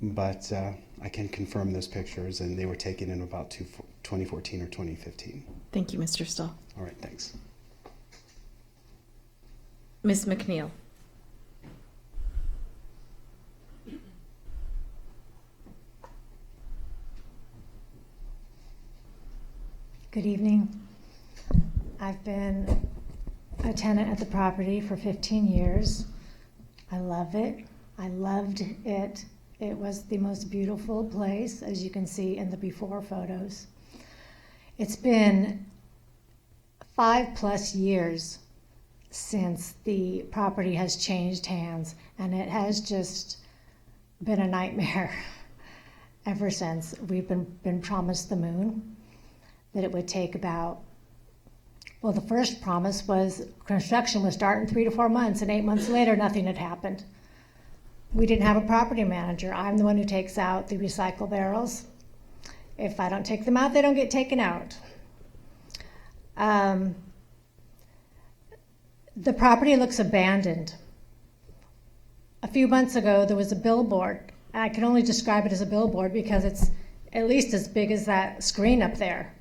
but I can confirm those pictures, and they were taken in about 2014 or 2015. Thank you, Mr. Stahl. All right, thanks. Ms. McNeil. Good evening. I've been a tenant at the property for 15 years. I love it. I loved it. It was the most beautiful place, as you can see in the before photos. It's been 5+ years since the property has changed hands, and it has just been a nightmare ever since. We've been promised the moon, that it would take about, well, the first promise was construction would start in 3 to 4 months, and 8 months later, nothing had happened. We didn't have a property manager. I'm the one who takes out the recycle barrels. If I don't take them out, they don't get taken out. The property looks abandoned. A few months ago, there was a billboard. I can only describe it as a billboard because it's at least as big as that screen up there.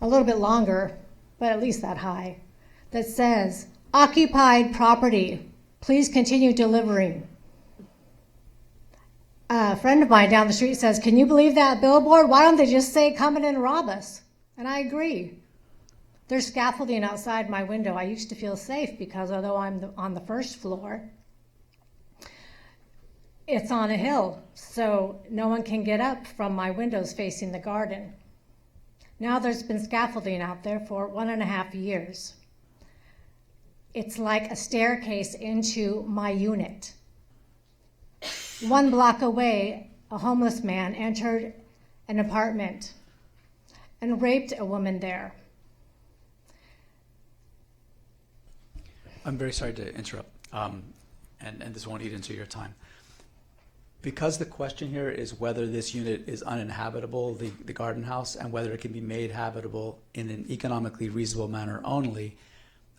A little bit longer, but at least that high, that says, "Occupied property, please continue delivering." A friend of mine down the street says, "Can you believe that billboard? Why don't they just say, come in and rob us?" And I agree. There's scaffolding outside my window. I used to feel safe because although I'm on the first floor, it's on a hill, so no one can get up from my windows facing the garden. Now there's been scaffolding out there for 1.5 years. It's like a staircase into my unit. 1 block away, a homeless man entered an apartment and raped a woman there. I'm very sorry to interrupt, and this won't eat into your time. Because the question here is whether this unit is uninhabitable, the garden house, and whether it can be made habitable in an economically reasonable manner only,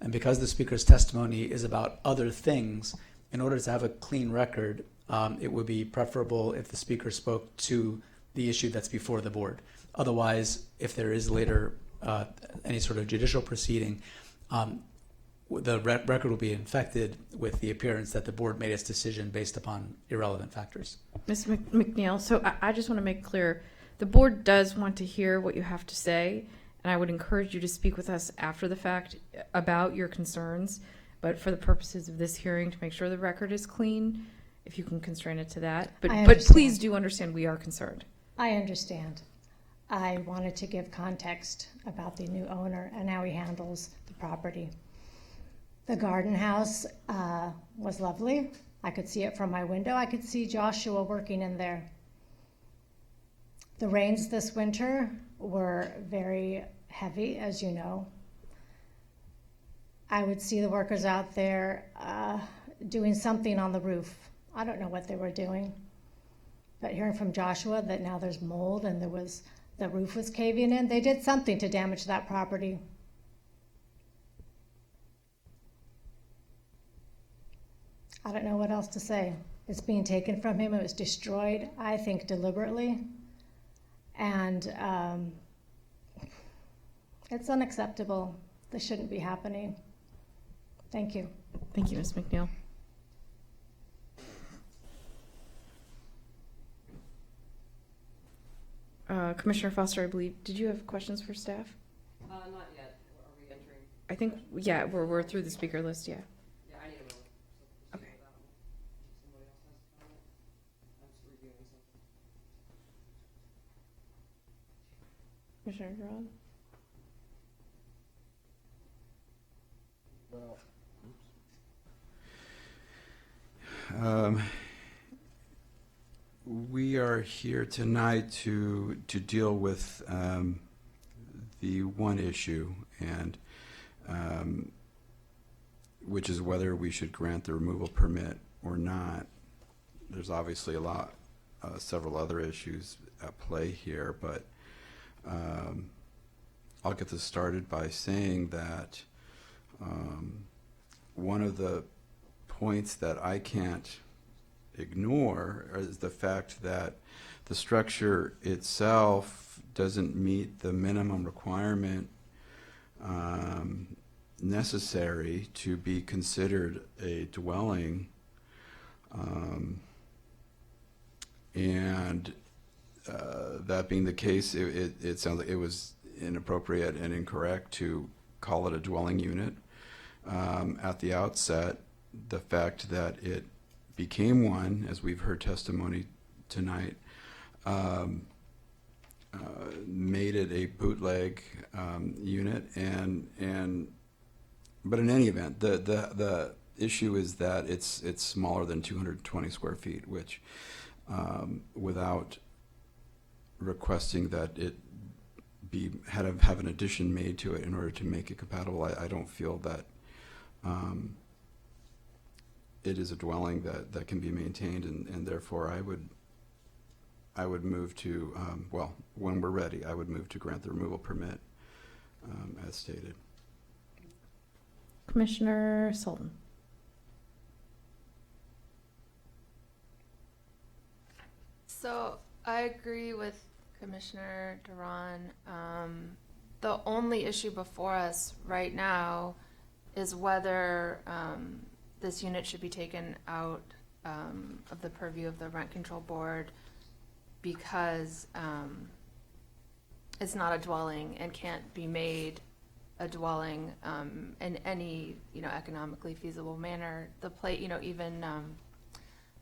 and because the speaker's testimony is about other things, in order to have a clean record, it would be preferable if the speaker spoke to the issue that's before the board. Otherwise, if there is later any sort of judicial proceeding, the record will be infected with the appearance that the board made its decision based upon irrelevant factors. Ms. McNeil, so I just want to make clear, the board does want to hear what you have to say, and I would encourage you to speak with us after the fact about your concerns, but for the purposes of this hearing, to make sure the record is clean, if you can constrain it to that. But please do understand we are concerned. I understand. I wanted to give context about the new owner and how he handles the property. The garden house was lovely. I could see it from my window. I could see Joshua working in there. The rains this winter were very heavy, as you know. I would see the workers out there doing something on the roof. I don't know what they were doing. But hearing from Joshua that now there's mold and the roof was caving in, they did something to damage that property. I don't know what else to say. It's being taken from him. It was destroyed, I think, deliberately. And it's unacceptable. This shouldn't be happening. Thank you. Thank you, Ms. McNeil. Commissioner Foster, I believe, did you have questions for staff? Not yet. Are we entering? I think, yeah, we're through the speaker list, yeah. Yeah, I need a moment. Okay. Somebody else has to comment? I'm just reviewing something. Commissioner Gerard? We are here tonight to deal with the one issue, and which is whether we should grant the removal permit or not. there's obviously several other issues at play here, but I'll get this started by saying that one of the points that I can't ignore is the fact that the structure itself doesn't meet the minimum requirement necessary to be considered a dwelling, and that being the case, it sounds like it was inappropriate and incorrect to call it a dwelling unit at the outset. The fact that it became one, as we've heard testimony tonight, made it a bootleg unit, but in any event, the issue is that it's smaller than 220 square feet, which without requesting that it have an addition made to it in order to make it compatible, I don't feel that it is a dwelling that can be maintained, and therefore I would move to, well, when we're ready, I would move to grant the removal permit as stated. Commissioner Sultan. So I agree with Commissioner Duran. The only issue before us right now is whether this unit should be taken out of the purview of the Rent Control Board because it's not a dwelling and can't be made a dwelling in any economically feasible manner. Even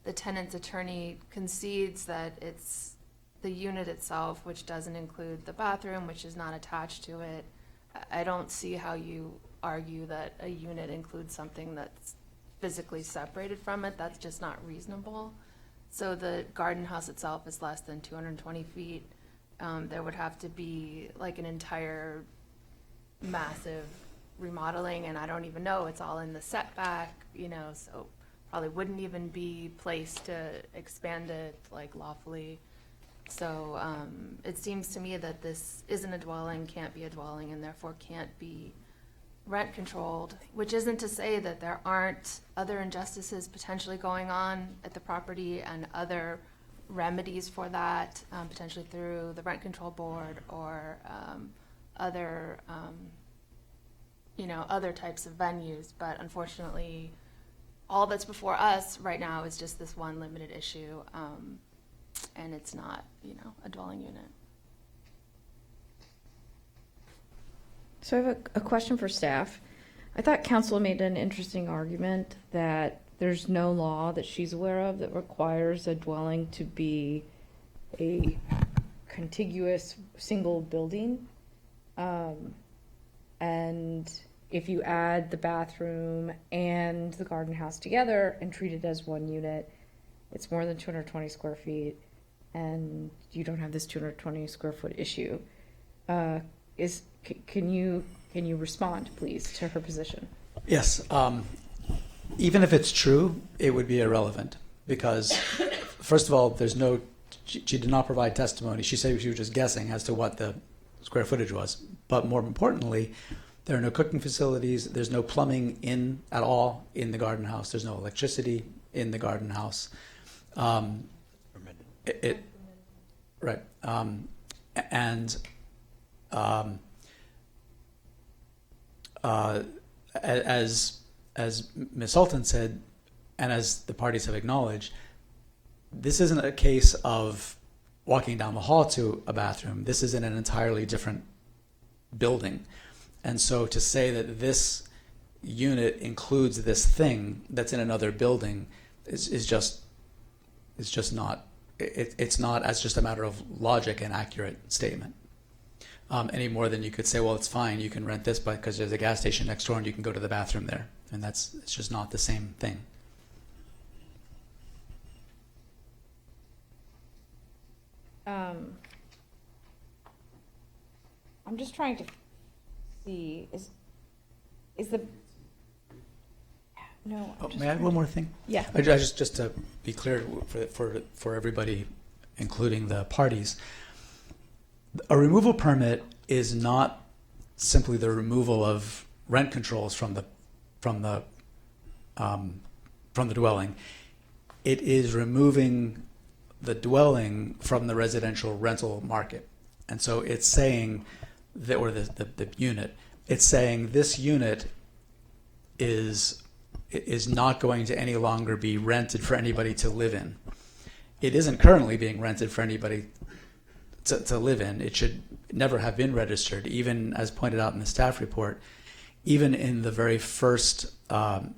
the tenant's attorney concedes that it's the unit itself, which doesn't include the bathroom, which is not attached to it. I don't see how you argue that a unit includes something that's physically separated from it. That's just not reasonable. So the garden house itself is less than 220 feet. There would have to be like an entire massive remodeling, and I don't even know, it's all in the setback, so probably wouldn't even be placed to expand it like lawfully. So it seems to me that this isn't a dwelling, can't be a dwelling, and therefore can't be rent controlled, which isn't to say that there aren't other injustices potentially going on at the property and other remedies for that, potentially through the Rent Control Board or other types of venues. But unfortunately, all that's before us right now is just this one limited issue, and it's not, a dwelling unit. So I have a question for staff. I thought council made an interesting argument that there's no law that she's aware of that requires a dwelling to be a contiguous single building. And if you add the bathroom and the garden house together and treat it as one unit, it's more than 220 square feet, and you don't have this 220 square foot issue. Can you respond, please, to her position? Yes. Even if it's true, it would be irrelevant because, first of all, she did not provide testimony. She said she was just guessing as to what the square footage was. But more importantly, there are no cooking facilities. There's no plumbing at all in the garden house. There's no electricity in the garden house. Right. As Ms. Sultan said, and as the parties have acknowledged, this isn't a case of walking down the hall to a bathroom. This is in an entirely different building. And so to say that this unit includes this thing that's in another building is just not, it's not as just a matter of logic and accurate statement. Any more than you could say, well, it's fine, you can rent this because there's a gas station next door and you can go to the bathroom there. And it's just not the same thing. I'm just trying to see, is the No. Oh, may I add one more thing? Yeah. Just to be clear for everybody, including the parties, a removal permit is not simply the removal of rent controls from the dwelling. It is removing the dwelling from the residential rental market, and so it's saying that, or the unit, it's saying this unit is not going to any longer be rented for anybody to live in. It isn't currently being rented for anybody to live in. It should never have been registered, even as pointed out in the staff report. Even in the very first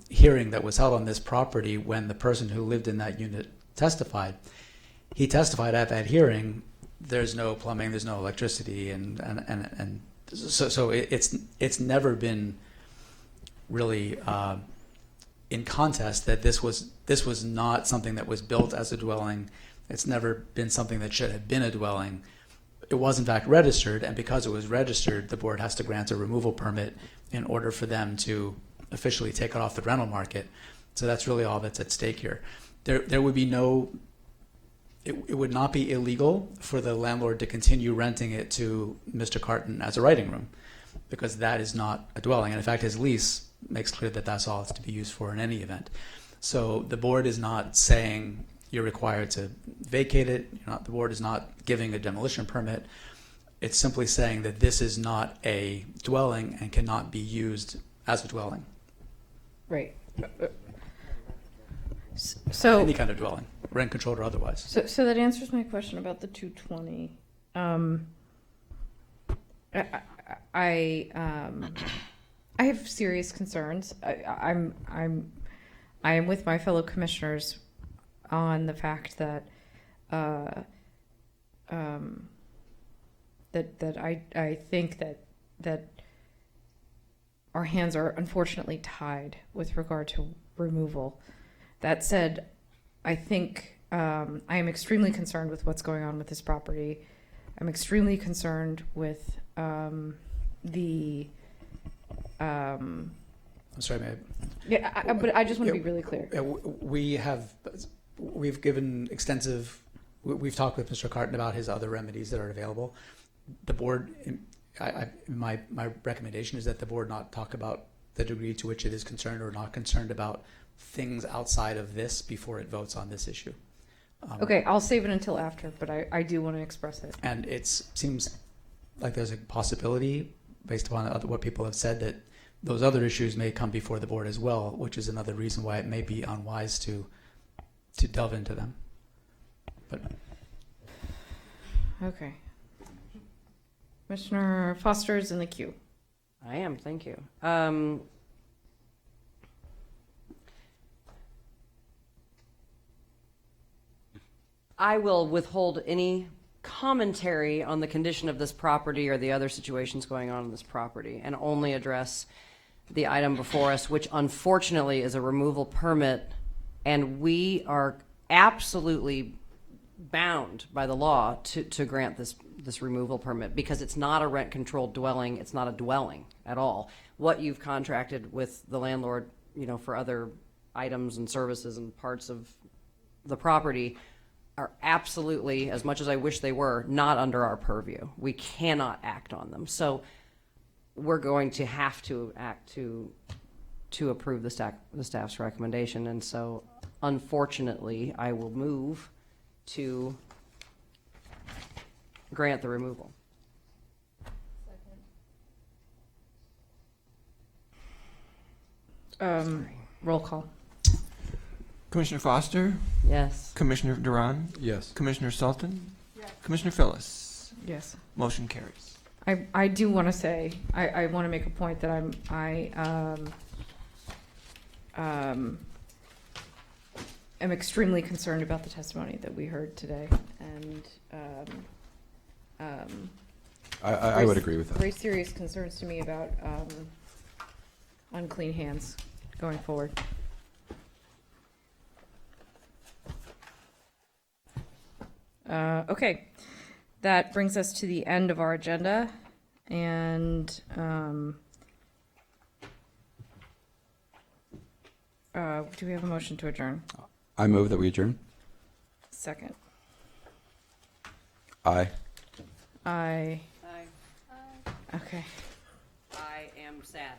hearing that was held on this property, when the person who lived in that unit testified, he testified at that hearing, there's no plumbing, there's no electricity, and so it's never been really in contest that this was not something that was built as a dwelling. It's never been something that should have been a dwelling. It was in fact registered, and because it was registered, the board has to grant a removal permit in order for them to officially take it off the rental market. So that's really all that's at stake here. There would be no, it would not be illegal for the landlord to continue renting it to Mr. Carton as a writing room, because that is not a dwelling. And in fact, his lease makes clear that that's all it's to be used for in any event. So the board is not saying you're required to vacate it. The board is not giving a demolition permit. It's simply saying that this is not a dwelling and cannot be used as a dwelling. Right. So any kind of dwelling, rent controlled or otherwise. So that answers my question about the 220. I have serious concerns. I am with my fellow commissioners on the fact that I think that our hands are unfortunately tied with regard to removal. That said, I think I am extremely concerned with what's going on with this property. I'm extremely concerned with the. I'm sorry, may I? Yeah, but I just want to be really clear. We've given extensive. We've talked with Mr. Carton about his other remedies that are available. The board, my recommendation is that the board not talk about the degree to which it is concerned or not concerned about things outside of this before it votes on this issue. Okay, I'll save it until after, but I do want to express it. And it seems like there's a possibility, based upon what people have said, that those other issues may come before the board as well, which is another reason why it may be unwise to delve into them. But okay. Commissioner Foster is in the queue. I am, thank you. I will withhold any commentary on the condition of this property or the other situations going on in this property, and only address the item before us, which unfortunately is a removal permit, and we are absolutely bound by the law to grant this removal permit, because it's not a rent-controlled dwelling. It's not a dwelling at all. What you've contracted with the landlord, for other items and services and parts of the property are absolutely, as much as I wish they were, not under our purview. We cannot act on them. So we're going to have to act to approve the staff's recommendation. And so, unfortunately, I will move to grant the removal. Roll call. Commissioner Foster? Yes. Commissioner Duran? Yes. Commissioner Sultan? Yes. Commissioner Phyllis? Yes. Motion carries. I do want to say, I want to make a point that am extremely concerned about the testimony that we heard today, and I would agree with that. Very serious concerns to me about unclean hands going forward. Okay, that brings us to the end of our agenda, and Do we have a motion to adjourn? I move that we adjourn. Second. Aye. Aye. Aye. Okay. I am sad.